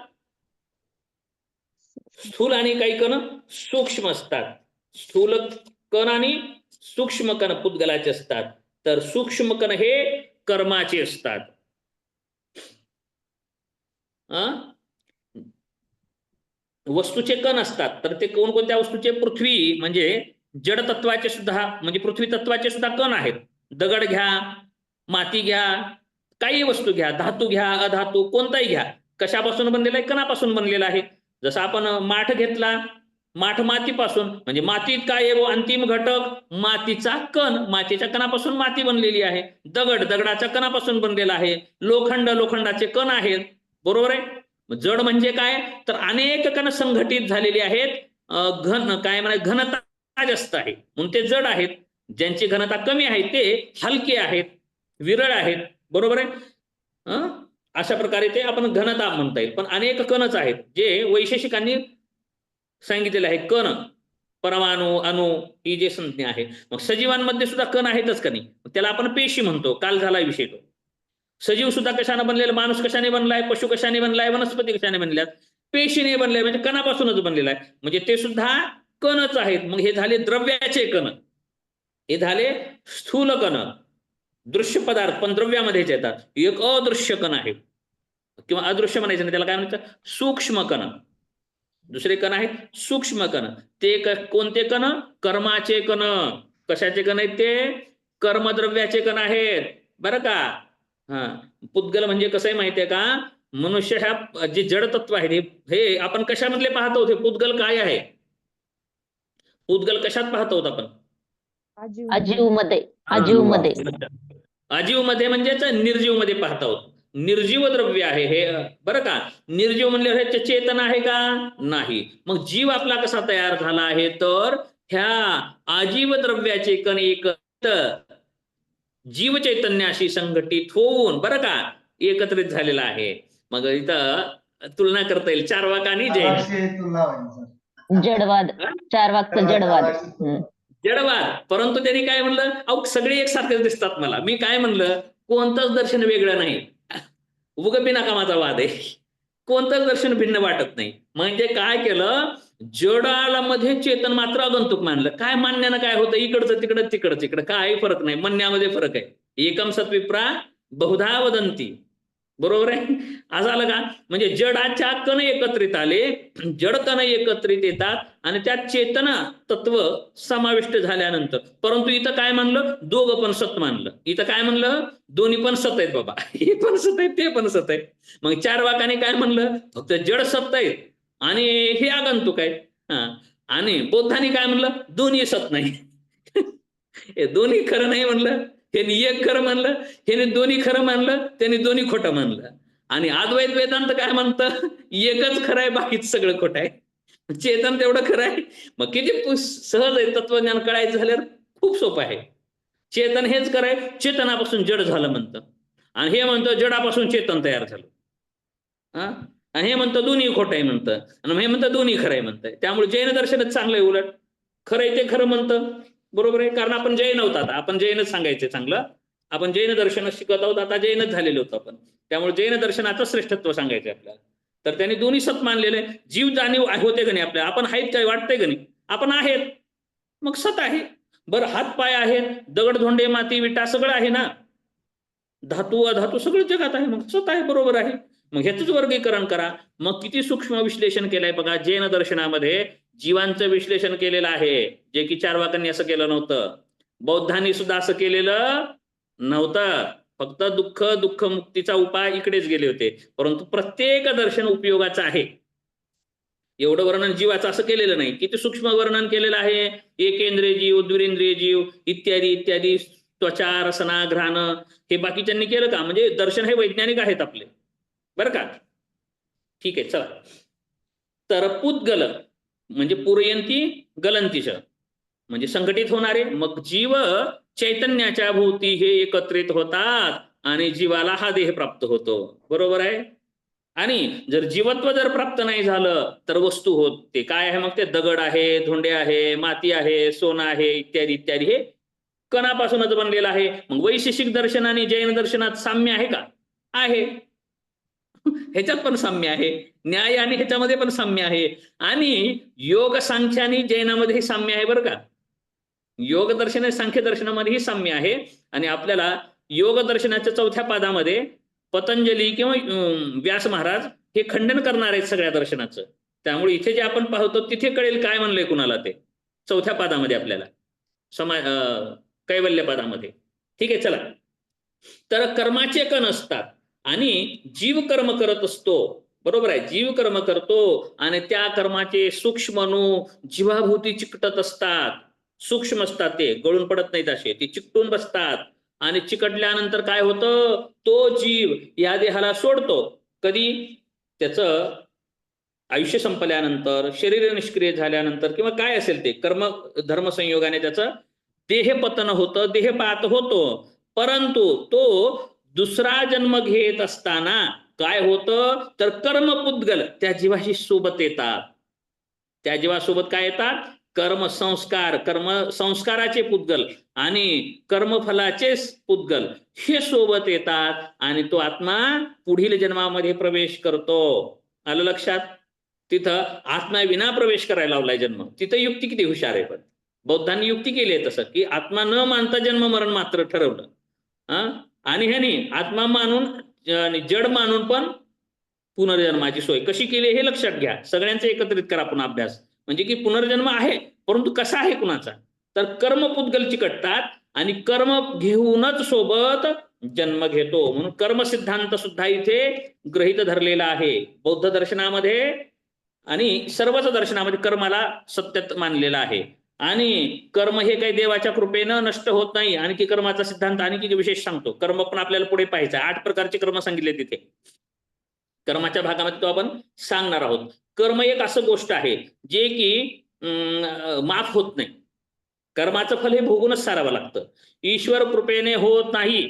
स्थूल आणि काही कण सूक्ष्म असतात. स्थूल कण आणि सूक्ष्म कण पुद्गलाचे असतात. तर सूक्ष्म कण हे कर्माचे असतात. वस्तूचे कण असतात. तर ते कोणकोणत्या वस्तूचे? पृथ्वी म्हणजे जड तत्वाचे सुद्धा, म्हणजे पृथ्वी तत्वाचे सुद्धा कण आहेत. दगड घ्या, माती घ्या, काही वस्तू घ्या, धातू घ्या, अधातू कोणताही घ्या, कशापासून बनलेला आहे? कणापासून बनलेला आहे. जसं आपण माठ घेतला, माठ मातीपासून, म्हणजे मातीत काय आहे? अंतिम घटक मातीचा कण, मातीच्या कणापासून माती बनलेली आहे. दगड दगडाच्या कणापासून बनलेला आहे. लोखंड लोखंडाचे कण आहेत. बरोबर आहे. जड म्हणजे काय? तर अनेक कण संघटित झालेले आहेत. घन काय म्हणा, घनता जास्त आहे म्हणून ते जड आहेत. ज्यांची घनता कमी आहे ते हलके आहेत, विरळ आहेत. बरोबर आहे. अशा प्रकारे ते आपण घनता म्हणता येईल. पण अनेक कणच आहेत जे वैशेषिकांनी सांगितलेले आहे. कण, परमाणु, अणु ही जे संज्ञा आहे. मग सजीवांमध्ये सुद्धा कण आहेतच का नाही? त्याला आपण पेशी म्हणतो. काल झाला विषय तो. सजीव सुद्धा कशाने बनलेला? माणूस कशाने बनलाय? पशु कशाने बनलाय? वनस्पती कशाने बनल्यात? पेशीने बनलाय, म्हणजे कणापासूनच बनलेला आहे. म्हणजे ते सुद्धा कणच आहेत. मग हे झाले द्रव्याचे कण, हे झाले स्थूल कण, दृश्य पदार्थ पण द्रव्यामध्येच येतात. एक अदृश्य कण आहे, किंवा अदृश्य म्हणायचं नाही, त्याला काय म्हणतात? सूक्ष्म कण. दुसरे कण आहेत सूक्ष्म कण. ते कोणते कण? कर्माचे कण. कशाचे कण आहेत ते? कर्मद्रव्याचे कण आहेत. बरं का. पुद्गल म्हणजे कसं आहे माहितीये का? मनुष्य ह्या जे जड तत्व आहे हे आपण कशामधले पाहतो? हे पुद्गल काय आहे? पुद्गल कशात पाहतो आपण? अजीव मध्ये. अजीव मध्ये. अजीव मध्ये म्हणजेच निर्जीव मध्ये पाहता आहोत. निर्जीव द्रव्य आहे हे. बरं का. निर्जीव म्हणल्यावर हे चेतन आहे का? नाही. मग जीव आपला कसा तयार झाला आहे? तर ह्या अजीव द्रव्याचे कण जीव चैतन्याशी संघटित होऊन, बरं का, एकत्रित झालेला आहे. मग इथं तुलना करता येईल चार्वाक आणि जैन. जडवाद. चार्वाकचं जडवाद. जडवाद. परंतु त्यांनी काय म्हणलं? अहो सगळे एकसारखेच दिसतात मला. मी काय म्हणलं? कोणतंच दर्शन वेगळं नाही. उग बिनाकामाचा वाद आहे. कोणतंच दर्शन भिन्न वाटत नाही. म्हणजे काय केलं? जडाला मध्ये चेतन मात्र आगंतुक मानलं. काय मानण्यानं काय होतं? इकडचं तिकडं, तिकडचं तिकडं, काही फरक नाही. म्हणण्यामध्ये फरक आहे. एकम सत्विप्रा बहुधा वदंती. बरोबर आहे. असं आलं का? म्हणजे जडाच्या कण एकत्रित आले, जड कण एकत्रित येतात आणि त्यात चेतना तत्व समाविष्ट झाल्यानंतर. परंतु इथं काय म्हणलं? दोघं पण सत मानलं. इथं काय म्हणलं? दोन्ही पण सत आहेत बाबा. हे पण सत आहेत, ते पण सत आहेत. मग चार्वाकाने काय म्हणलं? फक्त जड सत्य आहेत आणि हे आगंतुक आहेत. आणि बौद्धांनी काय म्हणलं? दोन्ही सत नाही. हे दोन्ही खरं नाही म्हणलं. त्यांनी एक खरं म्हणलं, ह्याने दोन्ही खरं मानलं, त्यांनी दोन्ही खोटं मानलं. आणि अद्वैत वेदांत काय म्हणतं? एकच खरं आहे, बाकीच सगळं खोटं आहे. चेतन तेवढं खरं आहे. मग किती सहज आहे तत्वज्ञान कळायचं झाल्यावर. खूप सोपं आहे. चेतन हेच कराय, चेतनापासून जड झालं म्हणतं. आणि हे म्हणतं जडापासून चेतन तयार झालं. आणि हे म्हणतं दोन्ही खोटं आहे म्हणतं. आणि हे म्हणतं दोन्ही खरं आहे म्हणतं. त्यामुळे जैन दर्शनच चांगलं आहे. उलट खरं आहे ते खरं म्हणतं. बरोबर आहे. कारण आपण जैन होतात. आपण जैनच सांगायचे चांगलं. आपण जैन दर्शन शिकत आहोत. आता जैनच झालेलो होतो आपण. त्यामुळे जैन दर्शनाचं श्रेष्ठत्व सांगायचं आपल्याला. तर त्यांनी दोन्ही सत मानलेले. जीव जाणीव होते का नाही आपल्याला? आपण आहेत काय? वाटतंय का नाही? आपण आहेत, मग सत आहे. बरं, हात पाय आहेत, दगड धोंडे माती विटा सगळं आहे ना, धातू अधातू सगळं जगात आहे, मग सत आहे. बरोबर आहे. मग ह्याच वर्गीकरण करा. मग किती सूक्ष्म विश्लेषण केलंय बघा. जैन दर्शनामध्ये जीवांचं विश्लेषण केलेलं आहे, जे की चार्वाकांनी असं केलं नव्हतं. बौद्धांनी सुद्धा असं केलेलं नव्हतं. फक्त दुःख दुःख मुक्तीचा उपाय इकडेच गेले होते. परंतु प्रत्येक दर्शन उपयोगाचं आहे. एवढं वर्णन जीवाचं असं केलेलं नाही. किती सूक्ष्म वर्णन केलेलं आहे. एकेंद्रिय जीव, द्विरेंद्रिय जीव इत्यादी इत्यादी, त्वचा रसना घ्राण, हे बाकीच्यांनी केलं का? म्हणजे दर्शन हे वैज्ञानिक आहेत आपले. बरं का. ठीक आहे, चला. तर पुद्गल म्हणजे पुरयंती गलंतीश, म्हणजे संघटित होणारे. मग जीव चैतन्याच्या भोवती हे एकत्रित होतात आणि जीवाला हा देह प्राप्त होतो. बरोबर आहे. आणि जर जीवत्व जर प्राप्त नाही झालं तर वस्तू होत ते काय आहे? मग ते दगड आहे, धोंडे आहे, माती आहे, सोनं आहे, इत्यादी इत्यादी. हे कणापासूनच बनलेलं आहे. मग वैशेषिक दर्शन आणि जैन दर्शनात साम्य आहे का? आहे. ह्याच्यात पण साम्य आहे. न्याय आणि ह्याच्यामध्ये पण साम्य आहे. आणि योग सांख्य आणि जैनामध्ये साम्य आहे बरं का. योग दर्शन आणि सांख्य दर्शनामध्येही साम्य आहे. आणि आपल्याला योग दर्शनाच्या 4थ्या पादामध्ये पतंजली किंवा व्यास महाराज हे खंडन करणार आहेत सगळ्या दर्शनाचं. त्यामुळे इथे जे आपण पाहतो तिथे कळेल काय म्हणलंय कुणाला ते 4थ्या पादामध्ये आपल्याला कैवल्य पादामध्ये. ठीक आहे, चला. तर कर्माचे कण असतात आणि जीव कर्म करत असतो. बरोबर आहे, जीव कर्म करतो आणि त्या कर्माचे सूक्ष्म अणू जीवाभोवती चिकटत असतात. सूक्ष्म असतात, ते गळून पडत नाहीत असे, ते चिकटून बसतात. आणि चिकटल्यानंतर काय होतं? तो जीव या देहाला सोडतो. कधी? त्याचं आयुष्य संपल्यानंतर, शरीर निष्क्रिय झाल्यानंतर, किंवा काय असेल ते कर्म धर्म संयोगाने त्याचं देहपतन होतं, देहपात होतो. परंतु तो दुसरा जन्म घेत असताना काय होतं? तर कर्मपुद्गल त्या जीवाशी सोबत येतात. त्या जीवासोबत काय येतात? कर्म संस्कार, कर्म संस्काराचे पुद्गल आणि कर्मफलाचे पुद्गल हे सोबत येतात आणि तो आत्मा पुढील जन्मामध्ये प्रवेश करतो. आलं लक्षात? तिथं आत्मा विना प्रवेश करायला लावलाय जन्म. तिथं युक्ती किती हुशार आहे. पण बौद्धांनी युक्ती केली आहे तसं, की आत्मा न मानता जन्म मरण मात्र ठरवलं. आणि ह्यानी आत्मा मानून जड मानून पण पुनर्जन्माची सोय कशी केली हे लक्षात घ्या. सगळ्यांचे एकत्रित करा पुन्हा अभ्यास. म्हणजे की पुनर्जन्म आहे, परंतु कसा आहे कुणाचा? तर कर्मपुद्गल चिकटतात आणि कर्म घेऊनच सोबत जन्म घेतो. म्हणून कर्म सिद्धांत सुद्धा इथे गृहीत धरलेला आहे बौद्ध दर्शनामध्ये आणि सर्वच दर्शनामध्ये कर्माला सत्य मानलेला आहे. आणि कर्म हे काही देवाच्या कृपेनं नष्ट होत नाही. आणखी कर्माचा सिद्धांत आणखी विशेष सांगतो. कर्म पण आपल्याला पुढे पाहायचं. 8 प्रकारचे कर्म सांगितले तिथे. कर्माच्या भागामध्ये तो आपण सांगणार आहोत. कर्म एक असं गोष्ट आहे जे की माफ होत नाही. कर्माचं फल हे भोगूनच सारावं लागतं. ईश्वर कृपेने होत नाही.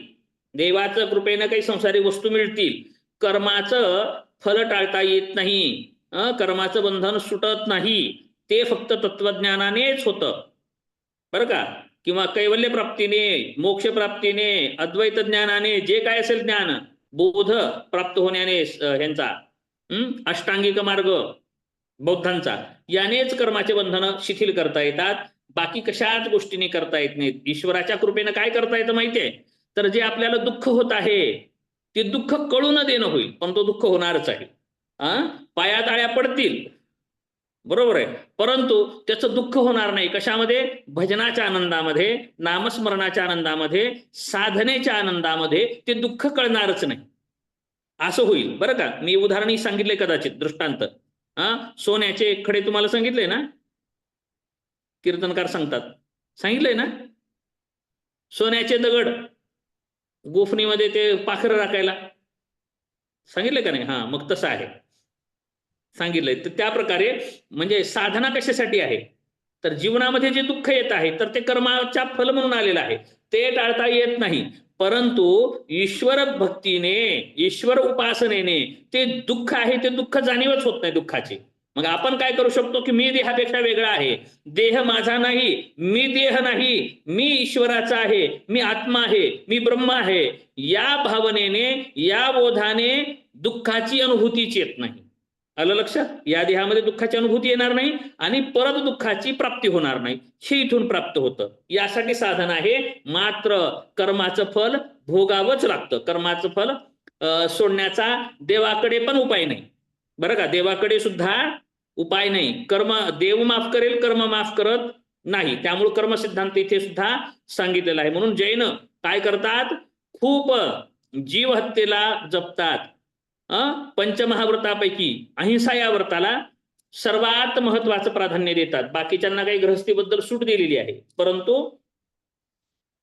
देवाचं कृपेने काही संसारिक वस्तू मिळतील. कर्माचं फल टाळता येत नाही. कर्माचं बंधन सुटत नाही. ते फक्त तत्वज्ञानानेच होतं बरं का. किंवा कैवल्य प्राप्तीने, मोक्ष प्राप्तीने, अद्वैत ज्ञानाने, जे काय असेल ज्ञान, बोध प्राप्त होण्याने ह्यांचा अष्टांगिक मार्ग बौद्धांचा, यानेच कर्माचे बंधन शिथिल करता येतात. बाकी कशाच गोष्टीने करता येत नाहीत. ईश्वराच्या कृपेनं काय करता येतं माहितीये? तर जे आपल्याला दुःख होत आहे ते दुःख कळू न देणं होईल, पण तो दुःख होणारच आहे. पायाताळ्या पडतील, बरोबर आहे, परंतु त्याचं दुःख होणार नाही. कशामध्ये? भजनाच्या आनंदामध्ये, नामस्मरणाच्या आनंदामध्ये, साधनेच्या आनंदामध्ये ते दुःख कळणारच नाही. असं होईल बरं का. मी उदाहरणही सांगितले कदाचित, दृष्टांत. सोन्याचे खडे तुम्हाला सांगितले ना, कीर्तनकार सांगतात, सांगितलंय ना. सोन्याचे दगड गोफणीमध्ये ते पाखरं राखायला सांगितलंय का नाही? मग तसं आहे, सांगितलंय. तर त्या प्रकारे म्हणजे साधना कशासाठी आहे? तर जीवनामध्ये जे दुःख येत आहे तर ते कर्माच्या फल म्हणून आलेलं आहे, ते टाळता येत नाही. परंतु ईश्वर भक्तीने, ईश्वर उपासनेने ते दुःख आहे ते दुःख जाणीवच होत नाही दुःखाची. मग आपण काय करू शकतो? की मी देहापेक्षा वेगळा आहे, देह माझा नाही, मी देह नाही, मी ईश्वराचा आहे, मी आत्मा आहे, मी ब्रह्म आहे, या भावनेने, या बोधाने दुःखाची अनुभूतीच येत नाही. आलं लक्षात? या देहामध्ये दुःखाची अनुभूती येणार नाही आणि परत दुःखाची प्राप्ती होणार नाही. हे इथून प्राप्त होतं. यासाठी साधन आहे. मात्र कर्माचं फल भोगावंच लागतं. कर्माचं फल सोडण्याचा देवाकडे पण उपाय नाही बरं का. देवाकडे सुद्धा उपाय नाही. कर्म देव माफ करेल, कर्म माफ करत नाही. त्यामुळे कर्म सिद्धांत इथे सुद्धा सांगितलेला आहे. म्हणून जैन काय करतात? खूप जीव हत्येला जपतात. पंचमहाव्रतापैकी अहिंसा या व्रताला सर्वात महत्वाचं प्राधान्य देतात. बाकीच्यांना काही गृहस्थीबद्दल सूट दिलेली आहे, परंतु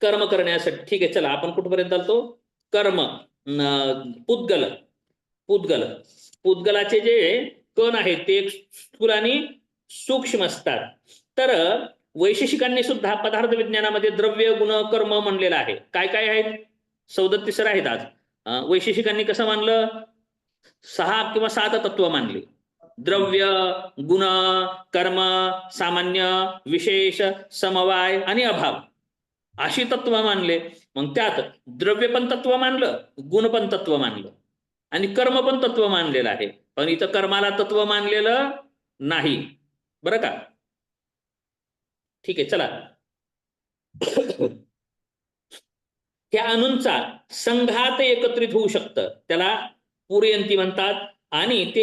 कर्म करण्यासाठी. ठीक आहे, चला आपण कुठपर्यंत आलतो? कर्म पुद्गल. पुद्गलाचे जे कण आहेत ते स्थूल आणि सूक्ष्म असतात. तर वैशेषिकांनी सुद्धा पदार्थ विज्ञानामध्ये द्रव्य, गुण, कर्म म्हणलेलं आहे. काय काय आहेत? 37 आहेत आज. वैशेषिकांनी कसं मानलं? 6 किंवा 7 तत्व मानले. द्रव्य, गुण, कर्म, सामान्य, विशेष, समवाय आणि अभाव अशी तत्व मानले. मग त्यात द्रव्य पण तत्व मानलं, गुण पण तत्व मानलं आणि कर्म पण तत्व मानलेलं आहे. पण इथं कर्माला तत्व मानलेलं नाही, बरं का. ठीक आहे, चला. ह्या अणूंचा संघात एकत्रित होऊ शकतं, त्याला पुरयंती म्हणतात. आणि ते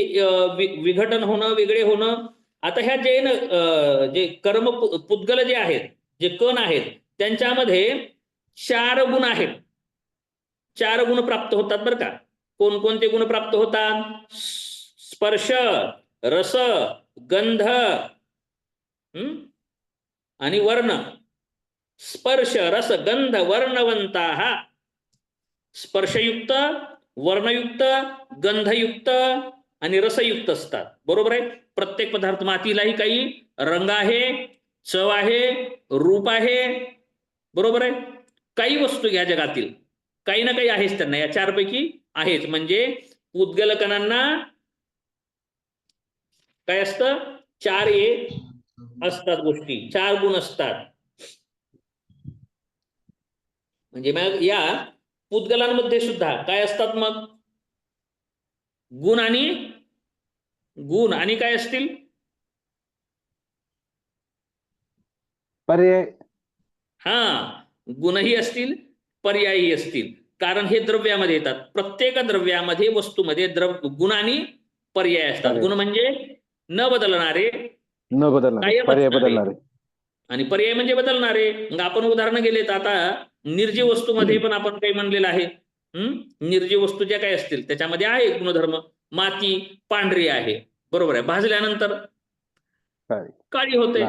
विघटन होणं, वेगळे होणं. आता ह्या जे कर्म पुद्गल जे आहेत, जे कण आहेत, त्यांच्यामध्ये 4 गुण आहेत. 4 गुण प्राप्त होतात बरं का. कोणकोणते गुण प्राप्त होतात? स्पर्श, रस, गंध आणि वर्ण. स्पर्श, रस, गंध, वर्णवंताः. स्पर्शयुक्त, वर्णयुक्त, गंधयुक्त आणि रसयुक्त असतात, बरोबर आहे. प्रत्येक पदार्थ, मातीलाही काही रंग आहे, चव आहे, रूप आहे, बरोबर आहे. काही वस्तू घ्या जगातील, काही ना काही आहेच त्यांना, या 4 पैकी आहेच. म्हणजे पुद्गल कणांना काय असतं? 4 असतात गोष्टी, 4 गुण असतात. म्हणजे मग या पुद्गलांमध्ये सुद्धा काय असतात? मग गुण आणि काय असतील? पर्याय. गुणही असतील, पर्यायही असतील. कारण हे द्रव्यामध्ये येतात. प्रत्येक द्रव्यामध्ये, वस्तूमध्ये गुण आणि पर्याय असतात. गुण म्हणजे न बदलणारे, न बदलणारे, कायम पर्याय असणारे. बदलणारे. आणि पर्याय म्हणजे बदलणारे. मग आपण उदाहरणं गेलेत. आता निर्जीव वस्तूमध्ये पण आपण काही म्हणलेलं आहे. निर्जीव वस्तू ज्या काही असतील त्याच्यामध्ये आहे गुणधर्म. माती पांढरी आहे, बरोबर आहे, भाजल्यानंतर काळी होते,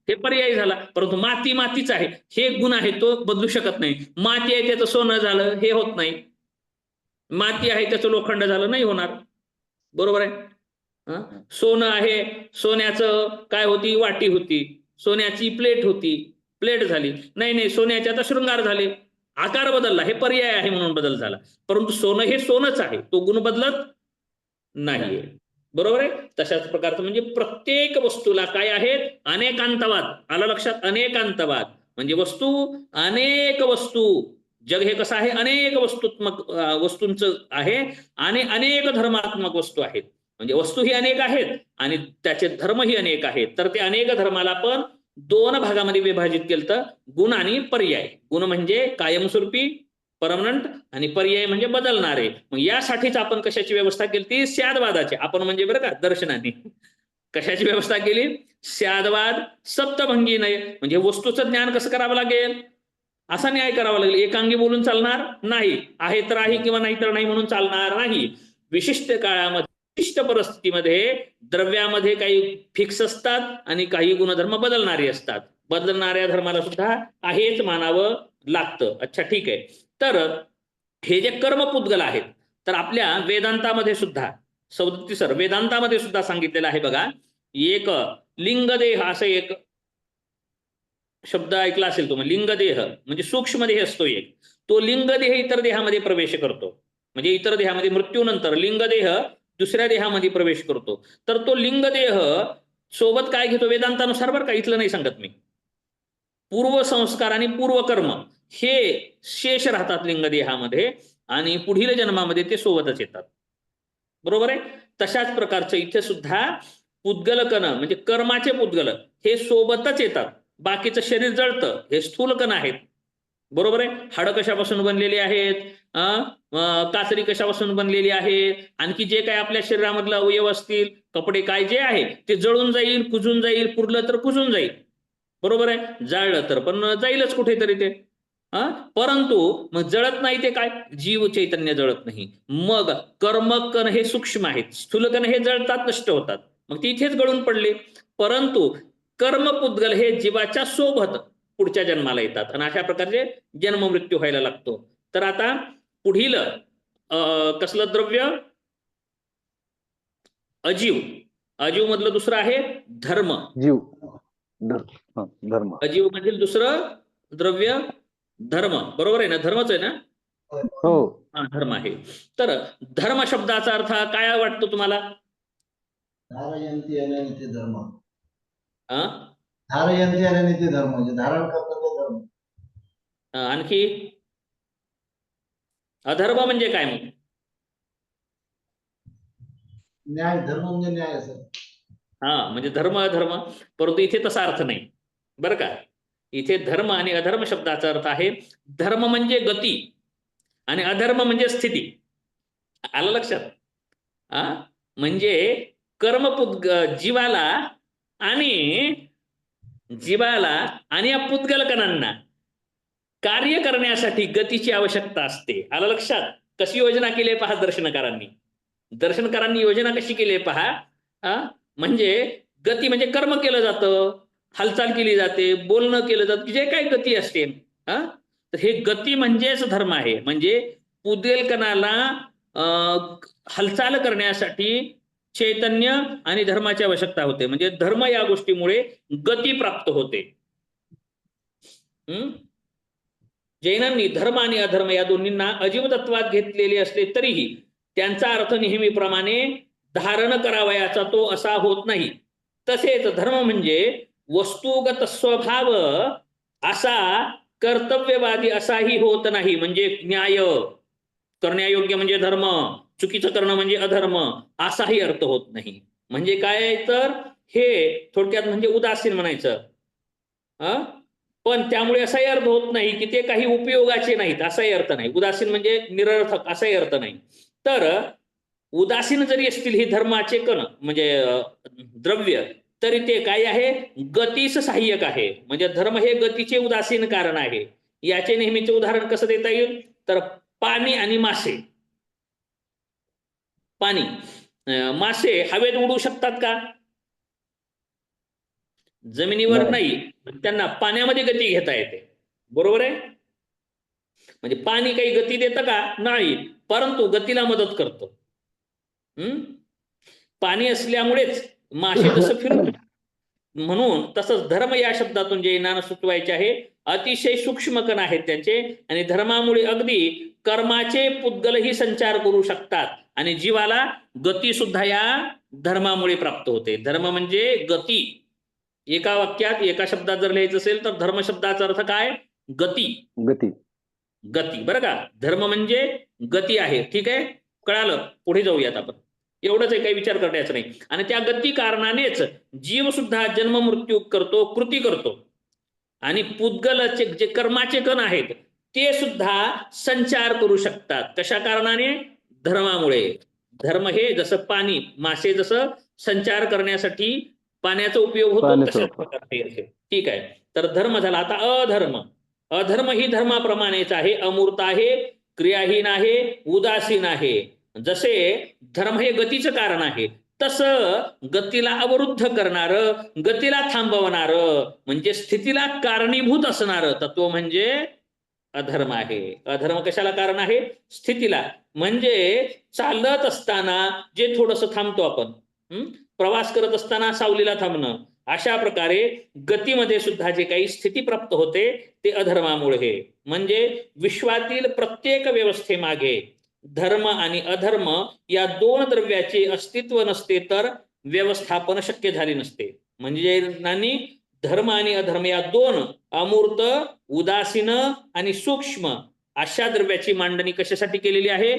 हे पर्याय झाला. परंतु माती मातीच आहे, हे गुण आहे, तो बदलू शकत नाही. माती आहे त्याचं सोनं झालं, हे होत नाही. माती आहे त्याचं लोखंड झालं, नाही होणार, बरोबर आहे. सोनं आहे, सोन्याचं काय होती? वाटी होती. सोन्याची प्लेट होती, प्लेट झाली. नाही, सोन्याचे आता शृंगार झाले, आकार बदलला, हे पर्याय आहे म्हणून बदल झाला. परंतु सोनं हे सोनच आहे, तो गुण बदलत नाहीये, बरोबर आहे. तशाच प्रकारचं म्हणजे प्रत्येक वस्तूला काय आहेत? अनेकांतवाद. आलं लक्षात? अनेकांतवाद म्हणजे अनेक वस्तू. जग हे कसं आहे? अनेक वस्तूंचं आहे आणि अनेक धर्मात्मक वस्तू आहेत. म्हणजे वस्तू ही अनेक आहेत आणि त्याचे धर्मही अनेक आहेत. तर ते अनेक धर्माला पण 2 भागामध्ये विभाजित केलं तर गुण आणि पर्याय. गुण म्हणजे कायमस्वरूपी, परमनंट, आणि पर्याय म्हणजे बदलणारे. मग यासाठीच आपण कशाची व्यवस्था केली? ती स्यादवादाची. आपण म्हणजे बरं का, दर्शनाने कशाची व्यवस्था केली? स्यादवाद सप्तभंगी नाही. म्हणजे वस्तूचं ज्ञान कसं करावं लागेल? असा न्याय करावा लागेल. एकांगी बोलून चालणार नाही. आहे तर आहे किंवा नाही तर नाही म्हणून चालणार नाही. विशिष्ट काळामध्ये, विशिष्ट परिस्थितीमध्ये द्रव्यामध्ये काही फिक्स असतात आणि काही गुणधर्म बदलणारे असतात. बदलणाऱ्या धर्माला सुद्धा आहेच मानावं लागतं. अच्छा, ठीक आहे. तर हे जे कर्मपुद्गल आहेत, तर आपल्या वेदांतामध्ये सुद्धा 37 वेदांतामध्ये सुद्धा सांगितलेलं आहे बघा. एक लिंगदेह असं एक शब्द ऐकला असेल तुम्ही. लिंगदेह म्हणजे सूक्ष्म देह असतो एक. तो लिंगदेह इतर देहामध्ये प्रवेश करतो. म्हणजे इतर देहामध्ये मृत्यूनंतर लिंगदेह दुसऱ्या देहामध्ये प्रवेश करतो. तर तो लिंगदेह सोबत काय घेतो वेदांतानुसार, बरं का, इथलं नाही सांगत मी. पूर्व संस्कार आणि पूर्व कर्म हे शेष राहतात लिंगदेहामध्ये आणि पुढील जन्मामध्ये ते सोबतच येतात, बरोबर आहे. तशाच प्रकारचं इथे सुद्धा पुद्गलकण म्हणजे कर्माचे पुद्गल हे सोबतच येतात. बाकीचं शरीर जळतं, हे स्थूलकण आहेत, बरोबर आहे. हाडं कशापासून बनलेली आहेत? कासरी कशापासून बनलेली आहे? आणखी जे काय आपल्या शरीरामधलं अवयव असतील, कपडे काय जे आहे ते जळून जाईल, कुजून जाईल, पुरलं तर कुजून जाईल, बरोबर आहे. जाळलं तर पण जाईलच कुठेतरी ते. परंतु मग जळत नाही ते काय? जीव चैतन्य जळत नाही. मग कर्मकण हे सूक्ष्म आहेत, स्थूलकण हे जळतात, नष्ट होतात, मग ते इथेच गळून पडले. परंतु कर्मपुद्गल हे जीवाच्या सोबत पुढच्या जन्माला येतात आणि अशा प्रकारचे जन्म मृत्यू व्हायला लागतो. तर आता पुढील कसलं द्रव्य? अजीव. अजीव मधलं दुसरं आहे धर्म. जीव, धर्म. अजीव मधील दुसरं द्रव्य धर्म, बरोबर आहे ना? धर्मच आहे ना? हो. धर्म आहे. तर धर्म शब्दाचा अर्थ काय वाटतो तुम्हाला? धारयंती अननिती धर्म. अं? धारयंती अननिती धर्म म्हणजे धारण करतो तो धर्म. आणखी अधर्म म्हणजे काय मग? न्याय, धर्म म्हणजे न्याय सर. हा, म्हणजे धर्म अधर्म, परंतु इथे तसा अर्थ नाही बरं का. इथे धर्म आणि अधर्म शब्दाचा अर्थ आहे, धर्म म्हणजे गती आणि अधर्म म्हणजे स्थिती. आलं लक्षात? म्हणजे जीवाला आणि या पुद्गलकणांना कार्य करण्यासाठी गतीची आवश्यकता असते. आलं लक्षात? कशी योजना केली आहे पहा दर्शनकारांनी योजना कशी केली आहे पहा. म्हणजे गती म्हणजे कर्म केलं जातं, हालचाल केली जाते, बोलणं केलं जातं, जे काही गती असते. तर हे गती म्हणजेच धर्म आहे. म्हणजे पुद्गलकणाला हालचाल करण्यासाठी चैतन्य आणि धर्माची आवश्यकता होते. म्हणजे धर्म या गोष्टीमुळे गती प्राप्त होते. जैनांनी धर्म आणि अधर्म या दोन्हींना अजीव तत्वात घेतलेले असले तरीही त्यांचा अर्थ नेहमीप्रमाणे धारण करावयाचा तो असा होत नाही. तसेच धर्म म्हणजे वस्तुगत स्वभाव असा कर्तव्यवादी असाही होत नाही. म्हणजे न्याय करण्यायोग्य म्हणजे धर्म, चुकीचं करणं म्हणजे अधर्म, असाही अर्थ होत नाही. म्हणजे काय, तर हे थोडक्यात म्हणजे उदासीन म्हणायचं. पण त्यामुळे असाही अर्थ होत नाही की ते काही उपयोगाचे नाहीत, असाही अर्थ नाही. उदासीन म्हणजे निरर्थक असाही अर्थ नाही. तर उदासीन जरी असतील ही धर्माचे कण म्हणजे द्रव्य, तरी ते काय आहे, गतीस सहाय्यक आहे. म्हणजे धर्म हे गतीचे उदासीन कारण आहे. याचे नेहमीचे उदाहरण कसं देता येईल, तर पाणी आणि मासे. मासे हवेत उडू शकतात का? जमिनीवर नाही, त्यांना पाण्यामध्ये गती घेता येते. बरोबर आहे? म्हणजे पाणी काही गती देतं का? नाही, परंतु गतीला मदत करतं. पाणी असल्यामुळेच मासे जसं फिरतात, म्हणून तसंच धर्म या शब्दातून जैनांना सुचवायचे आहे. अतिशय सूक्ष्म कण आहेत त्यांचे, आणि धर्मामुळे अगदी कर्माचे पुद्गलही संचार करू शकतात आणि जीवाला गती सुद्धा या धर्मामुळे प्राप्त होते. धर्म म्हणजे गती. एका वाक्यात एका शब्दात जर लिहायचं असेल तर धर्म शब्दाचा अर्थ काय? गती. बरं का. धर्म म्हणजे गती आहे. ठीक आहे, कळालं? पुढे जाऊयात आपण. एवढंच आहे, काही विचार करण्याचं नाही. आणि त्या गती कारणानेच जीव सुद्धा जन्म मृत्यू करतो, कृती करतो. आणि पुद्गलचे जे कर्माचे कण आहेत ते सुद्धा संचार करू शकतात. कशा कारणाने? धर्मामुळे. धर्म हे जसं पाणी, मासे जसं संचार करण्यासाठी पाण्याचा उपयोग होतो तशाच प्रकारचे असेल. ठीक आहे. तर धर्म झाला. आता अधर्म ही धर्माप्रमाणेच आहे, अमूर्त आहे, क्रियाहीन आहे, उदासीन आहे. जसे धर्म हे गतीचं कारण आहे, तसं गतीला अवरुद्ध करणारं, गतीला थांबवणारं, म्हणजे स्थितीला कारणीभूत असणारं तत्व म्हणजे अधर्म आहे. अधर्म कशाला कारण आहे? स्थितीला. म्हणजे चालत असताना जे थोडंसं थांबतो आपण, प्रवास करत असताना सावलीला थांबणं, अशा प्रकारे गतीमध्ये सुद्धा जे काही स्थिती प्राप्त होते ते अधर्मामुळे. म्हणजे विश्वातील प्रत्येक व्यवस्थेमागे धर्म आणि अधर्म या दोन द्रव्याचे अस्तित्व नसते तर व्यवस्थापन शक्य झाले नसते. म्हणजे जैनांनी धर्म आणि अधर्म या दोन अमूर्त, उदासीन आणि सूक्ष्म अशा द्रव्याची मांडणी कशासाठी केलेली आहे?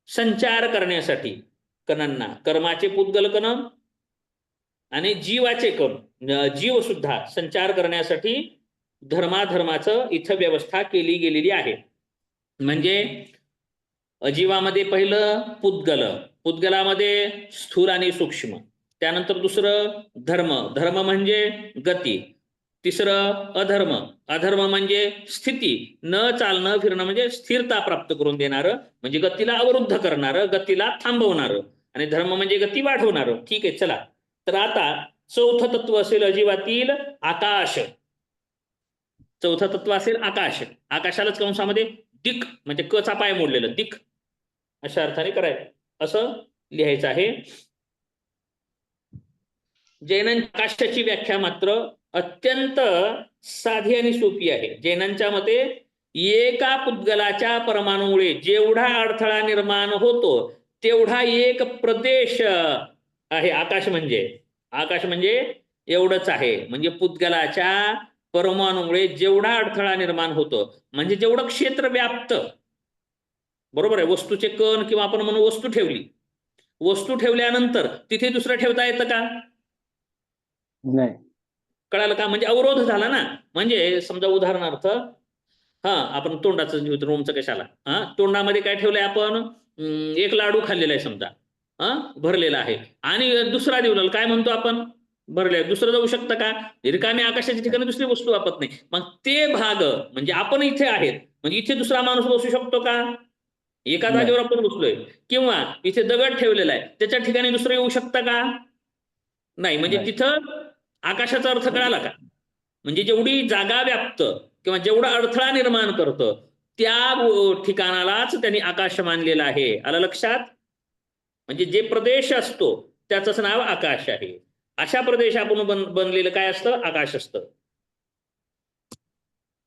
संचार करण्यासाठी. कणांना, कर्माचे पुद्गल कण आणि जीवाचे कण, जीव सुद्धा संचार करण्यासाठी धर्माचं इथं व्यवस्था केली गेलेली आहे. म्हणजे अजीवामध्ये पहिलं पुद्गलामध्ये स्थूल आणि सूक्ष्म, त्यानंतर दुसरं धर्म म्हणजे गती, तिसरं अधर्म म्हणजे स्थिती, न चालणं फिरणं म्हणजे स्थिरता प्राप्त करून देणारं, म्हणजे गतीला अवरुद्ध करणारं, गतीला थांबवणारं, आणि धर्म म्हणजे गती वाढवणारं. ठीक आहे, चला. तर आता चौथं तत्व असेल अजीवातील आकाश. चौथं तत्व असेल आकाश. आकाशालाच कंसामध्ये दिक म्हणजे कचा पाय मोडलेलं दिक अशा अर्थाने करायचं, असं लिहायचं आहे. जैनांच्या आकाशाची व्याख्या मात्र अत्यंत साधी आणि सोपी आहे. जैनांच्या मते एका पुद्गलाच्या परमाणूमुळे जेवढा अडथळा निर्माण होतो तेवढा एक प्रदेश आहे आकाश म्हणजे एवढंच आहे. म्हणजे पुद्गलाच्या परमाणूमुळे जेवढा अडथळा निर्माण होतो म्हणजे जेवढं क्षेत्र व्याप्त, बरोबर आहे. वस्तूचे कण किंवा आपण म्हणू वस्तू ठेवल्यानंतर तिथे दुसरं ठेवता येतं का? नाही. कळालं का? म्हणजे अवरोध झाला ना. म्हणजे समजा उदाहरणार्थ आपण तोंडाचं घेऊ, रोमचं कशाला, तोंडामध्ये काय ठेवलंय आपण, एक लाडू खाल्लेला आहे समजा, भरलेला आहे, आणि दुसरा दिवला काय म्हणतो आपण, भरले, दुसरं जाऊ शकतं का? रिकामी आकाशाच्या ठिकाणी दुसरी वस्तू वापरत नाही. मग ते भाग म्हणजे आपण इथे आहेत, म्हणजे इथे दुसरा माणूस बसू शकतो का? एका नाही. जागेवर आपण बसलोय, किंवा इथे दगड ठेवलेला आहे त्याच्या ठिकाणी दुसरं येऊ शकतं का? नाही. म्हणजे नाही. तिथं आकाशाचा अर्थ कळाला का? म्हणजे जेवढी जागा व्याप्त किंवा जेवढा अडथळा निर्माण करतं त्या ठिकाणालाच त्यांनी आकाश मानलेलं आहे. आलं लक्षात? म्हणजे जे प्रदेश असतो त्याचंच नाव आकाश आहे. अशा प्रदेशातून बनलेलं काय असतं? आकाश असतं.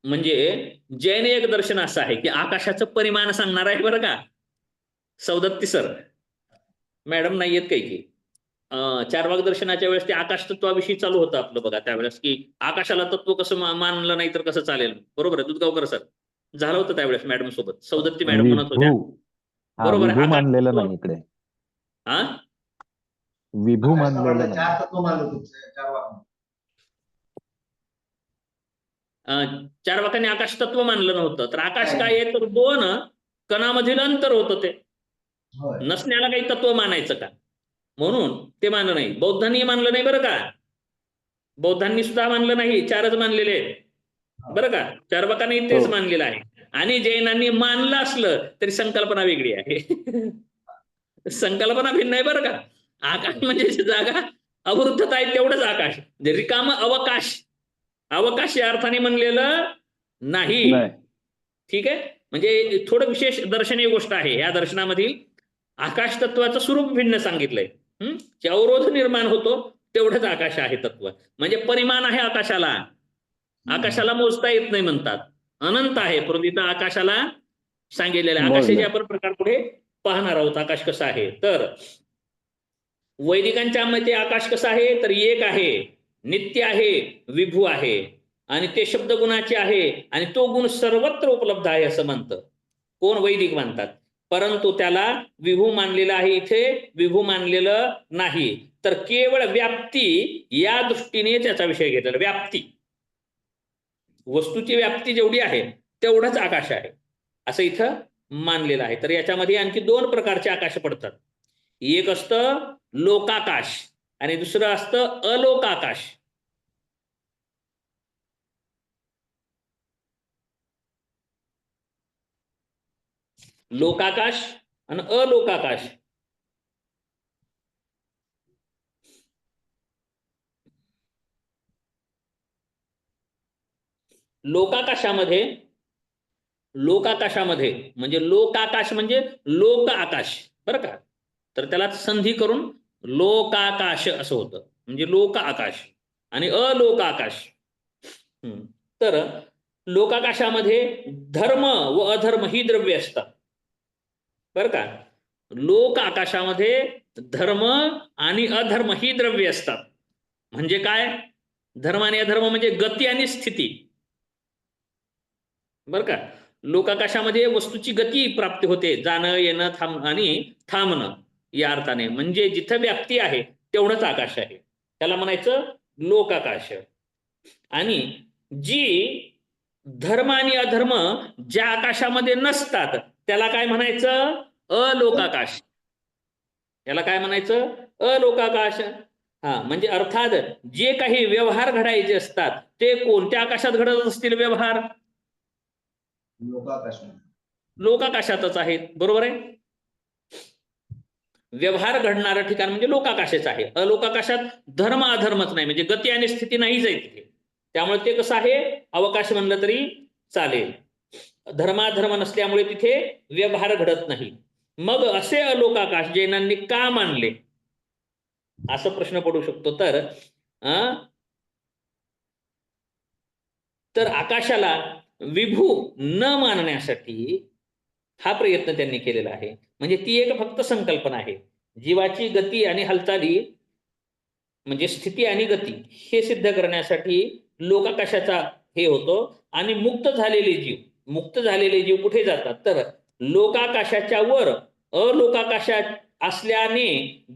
म्हणजे जैन एक दर्शन असं आहे की आकाशाचं परिमाण सांगणार आहे बरं का. सौदत्ती सर मॅडम नाहीयेत काही की चारवाक दर्शनाच्या वेळेस ते आकाश तत्वाविषयी चालू होतं आपलं बघा त्यावेळेस, की आकाशाला तत्व कसं मानलं नाही तर कसं चालेल. बरोबर आहे दुधगावकर सर झालं होतं त्यावेळेस मॅडम सोबत, सौदत्ती मॅडम म्हणत होत्या. बरोबर आहे. विभू मानलेलं नाही इकडे. हा विभू मानलेलं नाही. चार तत्व मानले तुमचे, चार वाक्य. चार वाकांनी आकाश तत्व मानलं नव्हतं. तर आकाश काय आहे तर दोन कणामधील अंतर होतं ते. होय. नसण्याला काही तत्व मानायचं का? म्हणून ते मानलं नाही. बौद्धांनी मानलं नाही बरं का. बौद्धांनी सुद्धा मानलं नाही, चारच मानलेले आहेत बरं का. चार्वाकांनी तेच मानलेलं आहे. आणि जैनांनी मानलं असलं तरी संकल्पना वेगळी आहे. संकल्पना भिन्न आहे बरं का. आकाश म्हणजे जागा अवृद्धता आहे तेवढंच आकाश. रिकाम अवकाश या अर्थाने म्हणलेलं नाही. ठीक आहे. म्हणजे थोडं विशेष दर्शनीय गोष्ट आहे. या दर्शनामधील आकाश तत्वाचं स्वरूप भिन्न सांगितलंय. जे अवरोध निर्माण होतो तेवढंच आकाश आहे तत्व. म्हणजे परिमाण आहे आकाशाला. आकाशाला मोजता येत नाही म्हणतात. अनंत आहे. परंतु आकाशाला सांगितलेलं आहे. आकाशाचे आपण प्रकार पुढे पाहणार आहोत. आकाश कसं आहे तर वैदिकांच्या मते आकाश कसं आहे तर एक आहे, नित्य आहे, विभू आहे, आणि ते शब्द गुणाचे आहे, आणि तो गुण सर्वत्र उपलब्ध आहे असं म्हणतं. कोण? वैदिक मानतात. परंतु त्याला विभू मानलेलं आहे, इथे विभू मानलेलं नाही. तर केवळ व्याप्ती या दृष्टीने त्याचा विषय घेतलेला. व्याप्ती, वस्तूची व्याप्ती जेवढी आहे तेवढंच आकाश आहे असं इथं मानलेलं आहे. तर याच्यामध्ये आणखी दोन प्रकारचे आकाश पडतात. एक असतं लोकाकाश आणि दुसरं असतं अलोकाकाश. लोकाकाश आणि अलोकाकाश. लोकाकाशामध्ये म्हणजे लोकाकाश म्हणजे लोक आकाश बरं का. तर त्याला संधी करून लोकाकाश असं होतं. म्हणजे लोक आकाश आणि अलोक आकाश. तर लोकाकाशामध्ये धर्म व अधर्म ही द्रव्य असतात बरं का. लोक आकाशामध्ये धर्म आणि अधर्म ही द्रव्य असतात. म्हणजे काय? धर्म आणि अधर्म म्हणजे गती आणि स्थिती बरं का. लोकाकाशामध्ये वस्तूची गती प्राप्त होते, जाणं येणं आणि थांबणं या अर्थाने. म्हणजे जिथं व्याप्ती आहे तेवढंच आकाश आहे, त्याला म्हणायचं लोकाकाश. आणि जी धर्म आणि अधर्म ज्या आकाशामध्ये नसतात त्याला काय म्हणायचं? अलोकाकाश. याला काय म्हणायचं? अलोकाकाश. म्हणजे अर्थात जे काही व्यवहार घडायचे असतात ते कोणत्या आकाशात घडत असतील व्यवहार? लोकाकाशातच आहेत. बरोबर आहे. व्यवहार घडणारं ठिकाण म्हणजे लोकाकाशच आहे. अलोकाकाशात धर्म अधर्मच नाही, म्हणजे गती आणि स्थिती नाहीच आहे तिथे. त्यामुळे ते कसं आहे? अवकाश म्हणलं तरी चालेल. धर्माधर्म नसल्यामुळे तिथे व्यवहार घडत नाही. मग असे अलोकाकाश जैनांनी का मानले असा प्रश्न पडू शकतो. तर आकाशाला विभू न मानण्यासाठी हा प्रयत्न त्यांनी केलेला आहे. म्हणजे ती एक फक्त संकल्पना आहे. जीवाची गती आणि हालचाली म्हणजे स्थिती आणि गती हे सिद्ध करण्यासाठी लोकाकाशाचा हे होतो. आणि मुक्त झालेले जीव कुठे जातात तर लोकाकाशाच्या वर अलोकाकाशात असल्याने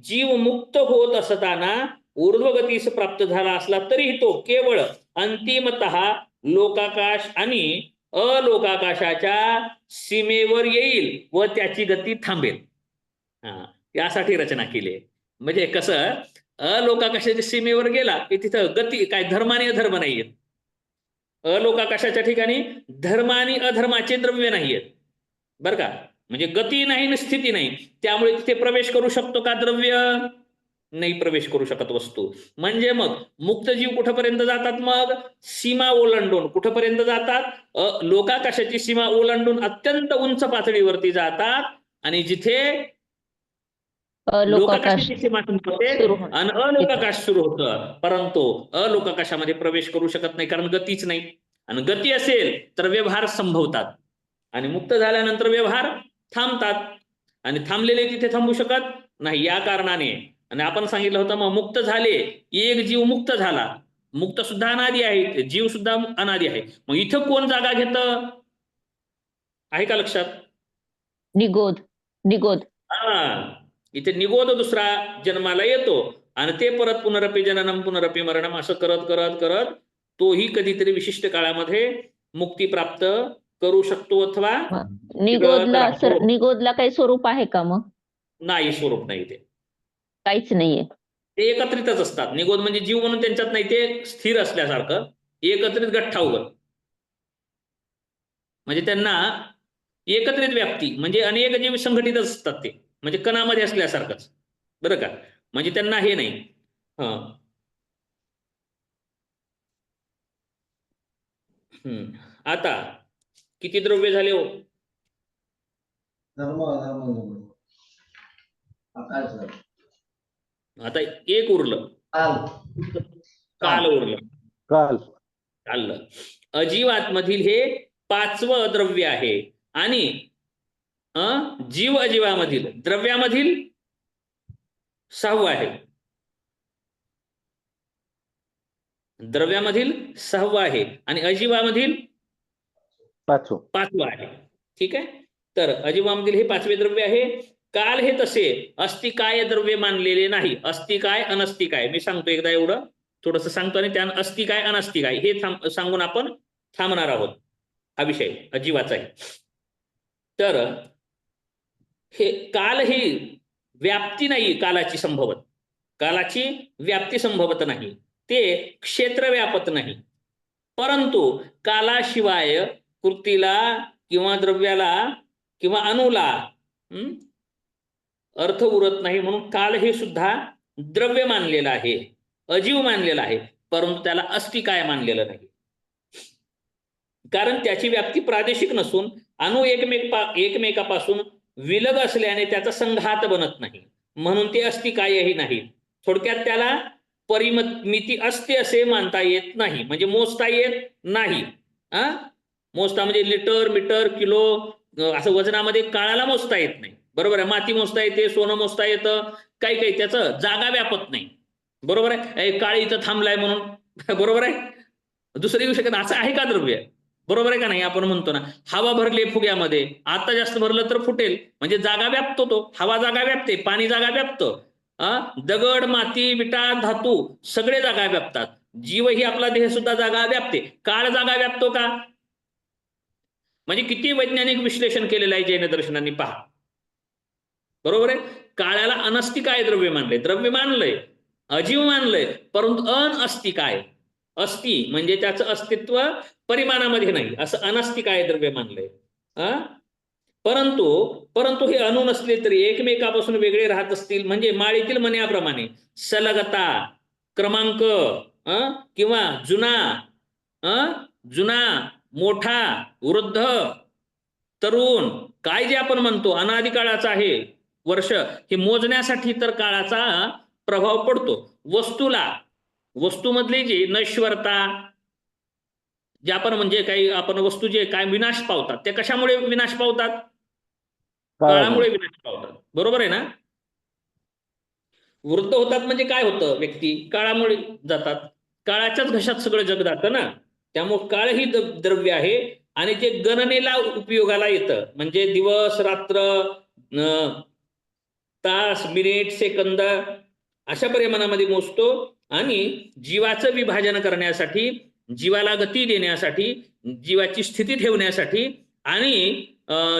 जीव मुक्त होत असताना ऊर्ध्वगतीस प्राप्त झाला असला तरीही तो केवळ अंतिमतः लोकाकाश आणि अलोकाकाशाच्या सीमेवर येईल व त्याची गती थांबेल. यासाठी रचना केली आहे. म्हणजे कसं अलोकाकाशाच्या सीमेवर गेला की तिथं गती काय धर्म आणि अधर्म नाहीयेत. अलोकाकाशाच्या ठिकाणी धर्म आणि अधर्माचे द्रव्य नाहीयेत बरं का. म्हणजे गती नाही आणि स्थिती नाही, त्यामुळे तिथे प्रवेश करू शकतो का द्रव्य? नाही प्रवेश करू शकत वस्तू. म्हणजे मग मुक्त जीव कुठपर्यंत जातात? मग सीमा ओलांडून कुठपर्यंत जातात? लोकाकाशाची सीमा ओलांडून अत्यंत उंच पातळीवरती जातात आणि जिथे लोकाकाशाची सीमा संपते सुरू होते. आणि अलोकाकाश सुरू होतं. परंतु अलोकाकाशामध्ये प्रवेश करू शकत नाही, कारण गतीच नाही. आणि गती असेल तर व्यवहार संभवतात आणि मुक्त झाल्यानंतर व्यवहार थांबतात. आणि थांबलेले तिथे थांबू शकत नाही. या कारणाने आणि आपण सांगितलं होतं मग मुक्त झाले, एक जीव मुक्त झाला. मुक्त सुद्धा अनादी आहे, जीव सुद्धा अनादी आहे. मग इथं कोण जागा घेतं? आहे का लक्षात? निगोद इथे निगोद दुसरा जन्माला येतो आणि ते परत पुनरपी जननम पुनरपी मरणम असं करत करत करत तोही कधीतरी विशिष्ट काळामध्ये मुक्ती प्राप्त करू शकतो. अथवा निगोदला काही स्वरूप आहे का? मग नाही, स्वरूप नाही. ते काहीच नाहीये. ते एकत्रितच असतात. निगोद म्हणजे जीव म्हणून त्यांच्यात नाही, ते स्थिर असल्यासारखं एकत्रित गठ्ठावर. म्हणजे त्यांना एकत्रित व्याप्ती म्हणजे अनेक जीव संघटितच असतात. ते म्हणजे कणामध्ये असल्यासारखंच बरं का. म्हणजे त्यांना हे नाही. आता किती द्रव्य झाले हो? आता एक उरलं, काल उरलं. काल अजीवात्मधील हे 5वं द्रव्य आहे आणि जीव अजीवामधील द्रव्यामधील 6वं आहे. द्रव्यामधील 6वं आहे आणि अजीवामधील 5वं आहे. ठीक आहे. तर अजीवामधील हे 5वे द्रव्य आहे. काल हे तसे अस्तिकाय द्रव्य मानलेले नाही. अस्तिकाय अनस्तिकाय मी सांगतो एकदा, एवढं थोडंसं सांगतो आणि त्या अस्तिकाय अनस्तिकाय हे सांगून आपण थांबणार आहोत. हा विषय अजीवाचा आहे. तर हे काल ही व्याप्ती नाही, कालाची संभवत, कालाची व्याप्ती संभवत नाही. ते क्षेत्र व्यापत नाही. परंतु कालाशिवाय कृतीला किंवा द्रव्याला किंवा अणूला अर्थ उरत नाही. म्हणून काल हे सुद्धा द्रव्य मानलेलं आहे, अजीव मानलेला आहे, परंतु त्याला अस्तिकाय मानलेलं नाही. कारण त्याची व्याप्ती प्रादेशिक नसून अणू एकमेकापासून विलग असल्याने त्याचा संघात बनत नाही. म्हणून ते अस्तिकायही नाही. थोडक्यात त्याला परिमिती असते असे मानता येत नाही, म्हणजे मोजता येत नाही. मोजता म्हणजे लिटर मीटर किलो असं वजनामध्ये काळाला मोजता येत नाही. बरोबर आहे. माती मोजता येते, सोनं मोजता येतं, काही त्याचं जागा व्यापत नाही. बरोबर आहे. काळ इथं थांबलाय म्हणून बरोबर आहे दुसरं येऊ शकत असं आहे का द्रव्य? बरोबर आहे का नाही? आपण म्हणतो ना हवा भरली फुग्यामध्ये, आता जास्त भरलं तर फुटेल, म्हणजे जागा व्यापतो तो. हवा जागा व्यापते, पाणी जागा व्यापतं, दगड माती विटा धातू सगळे जागा व्यापतात. जीव ही आपला देह सुद्धा जागा व्यापते. काळ जागा व्यापतो का? म्हणजे किती वैज्ञानिक विश्लेषण केलेलं आहे जैन दर्शनांनी पहा. बरोबर आहे. काळाला अनस्तिकाय द्रव्य मानलंय, द्रव्य मानलंय, अजीव मानलंय, परंतु अनअस्तिकाय, अस्ति म्हणजे त्याचं अस्तित्व परिमाणामध्ये नाही असं अनस्तिकाय द्रव्य मानलंय. परंतु हे अणू नसले तरी एकमेकापासून वेगळे राहत असतील, म्हणजे माळीतील मण्याप्रमाणे सलगता क्रमांक किंवा जुना मोठा वृद्ध तरुण काय जे आपण म्हणतो अनादी काळाचा आहे वर्ष, हे मोजण्यासाठी तर काळाचा प्रभाव पडतो. वस्तूमधली जी नश्वरता जे आपण म्हणजे काही आपण वस्तू जे काय विनाश पावतात ते कशामुळे विनाश पावतात? काळामुळे विनाश पावतात. बरोबर आहे ना? वृद्ध होतात म्हणजे काय होतं? व्यक्ती काळामुळे जातात. काळाच्याच घशात सगळं जग जातं ना. त्यामुळे काळ ही द्रव्य आहे आणि जे गणनेला उपयोगाला येतं म्हणजे दिवस रात्र तास मिनिट सेकंद अशा परिमाणामध्ये मोजतो आणि जीवाचं विभाजन करण्यासाठी, जीवाला गती देण्यासाठी, जीवाची स्थिती ठेवण्यासाठी आणि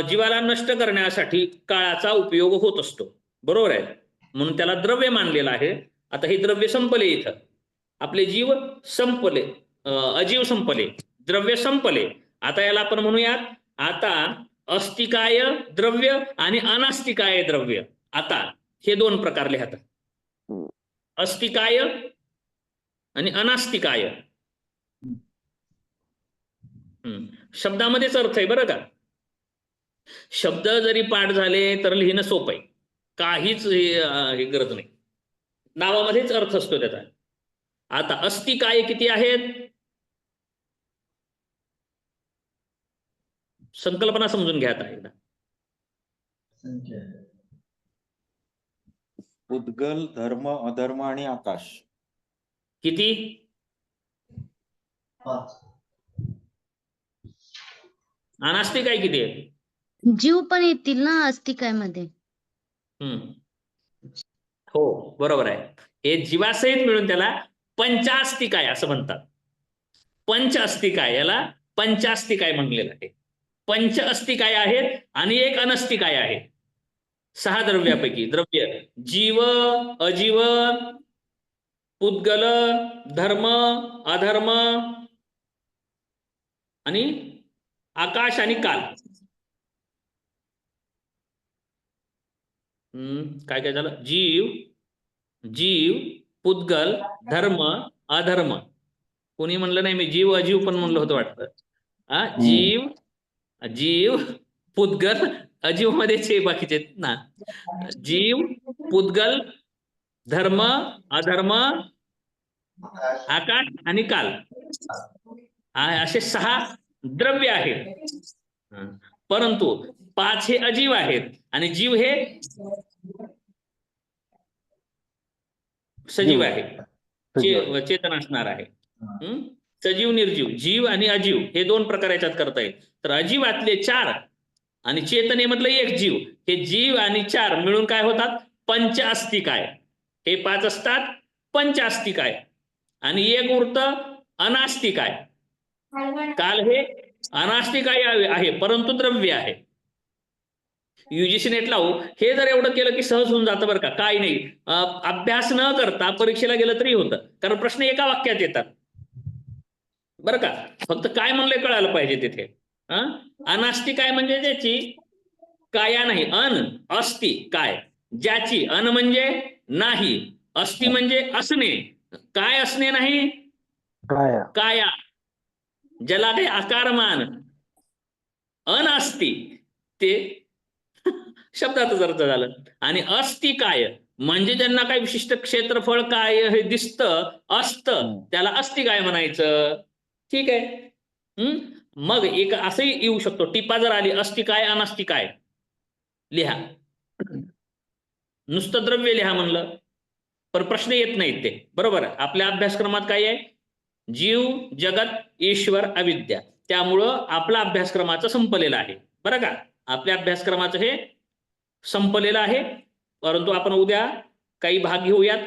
जीवाला नष्ट करण्यासाठी काळाचा उपयोग होत असतो. बरोबर आहे? म्हणून त्याला द्रव्य मानलेलं आहे. आता हे द्रव्य संपले इथं. आपले जीव संपले, अजीव संपले, द्रव्य संपले. आता याला आपण म्हणूयात आता अस्तिकाय द्रव्य आणि अनास्तिकाय द्रव्य. आता हे दोन प्रकार लिहतात. अस्तिकाय आणि अनास्तिकाय. शब्दामध्येच अर्थ आहे बरं का. शब्द जरी पाठ झाले तर लिहिणं सोपं आहे. काहीच हे गरज नाही. नावामध्येच अर्थ असतो त्याचा. आता अस्तिकाय किती आहेत? संकल्पना समजून घ्या आता एकदा. उद्गल, धर्म, अधर्म आणि आकाश. किती? 5. अनास्तिकाय किती आहे? जीव पण येतील ना अस्तिकायमध्ये? हो बरोबर आहे. हे जीवासहित मिळून त्याला पंचास्तिकाय असं म्हणतात. पंचास्तिकाय, याला पंचास्तिकाय म्हणलेलं आहे. पंच अस्तिकाय आहेत आणि एक अनस्तिकाय आहे. 6 द्रव्यापैकी द्रव्य जीव, अजीव, पुद्गल, धर्म, अधर्म आणि आकाश आणि काल. काय काय झालं? जीव, पुद्गल, धर्म, अधर्म. कोणी म्हणलं नाही, मी जीव अजीव पण म्हणलं होतं वाटतं. जीव, पुद्गल, अजीव मध्येच बाकीचे ना. जीव, पुद्गल, धर्म, अधर्म, आकाश आणि काल असे 6 द्रव्य आहेत. परंतु 5 हे अजीव आहेत आणि जीव हे सजीव आहे, चेतन असणार आहे. सजीव निर्जीव, जीव आणि अजीव हे 2 प्रकार याच्यात करता येईल. तर अजीवातले 4 आणि चेतनेमधलं 1 जीव, हे जीव आणि 4 मिळून काय होतात? पंचास्तिकाय. हे 5 असतात पंचास्तिकाय आणि 1 उरतं अनास्तिकाय. काल हे अनास्तिकाय आहे परंतु द्रव्य आहे. UGC नेट लावू हे जर एवढं केलं की सहज होऊन जातं बरं का. काय नाही, अभ्यास न करता परीक्षेला गेलं तरी होतं, कारण प्रश्न एका वाक्यात येतात बरं का. फक्त काय म्हणलंय कळायला पाहिजे तिथे. अनास्तिकाय म्हणजे ज्याची काया नाही, अस्ति काय, ज्याची. अन म्हणजे नाही, अस्ति म्हणजे असणे, काय असणे नाही, काया, ज्याला काही आकारमान अनास्ति ते शब्दातच अर्थ झालं. आणि अस्तिकाय म्हणजे ज्यांना काही विशिष्ट क्षेत्रफळ काय हे दिसतं असतं त्याला अस्तिकाय म्हणायचं. ठीक आहे. मग एक असंही येऊ शकतो, टिपा जर आली अस्तिकाय अनास्तिकाय लिहा, नुसतं द्रव्य लिहा म्हणलं पण प्रश्न येत नाहीत ते. बरोबर आहे. आपल्या अभ्यासक्रमात काय आहे? जीव, जगत, ईश्वर, अविद्या. त्यामुळं आपला अभ्यासक्रमाचं संपलेलं आहे बरं का. आपल्या अभ्यासक्रमाचं हे संपलेलं आहे. परंतु आपण उद्या काही भाग घेऊयात.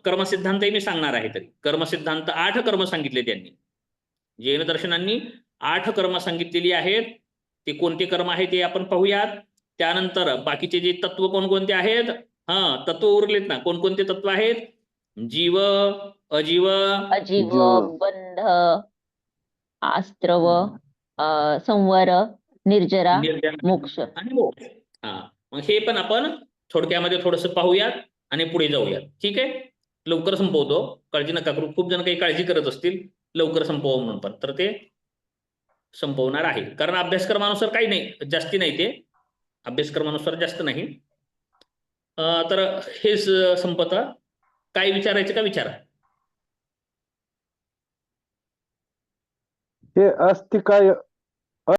कर्म सिद्धांतही मी सांगणार आहे. तरी कर्मसिद्धांत 8 कर्म सांगितले त्यांनी. जैन दर्शनांनी 8 कर्म सांगितलेली आहेत. ते कोणते कर्म आहे ते आपण पाहूयात. त्यानंतर बाकीचे जे तत्व कोणकोणते आहेत, तत्व उरलेत ना. कोणकोणते तत्व आहेत? जीव, अजीव, बंध, आस्त्रव, संवर, निर्जरा, मोक्ष आणि मोक्ष. मग हे पण आपण थोडक्यामध्ये थोडंसं पाहूयात आणि पुढे जाऊयात. ठीक आहे. लवकर संपवतो, काळजी नका करू. खूप जण काही काळजी करत असतील लवकर संपवा म्हणून, पण तर ते संपवणार आहे. कारण अभ्यासक्रमानुसार काही नाही, जास्ती नाही, ते अभ्यासक्रमानुसार जास्त नाही. तर हेच संपतं. काय विचारायचं का विचारा. हे अस्थिकाय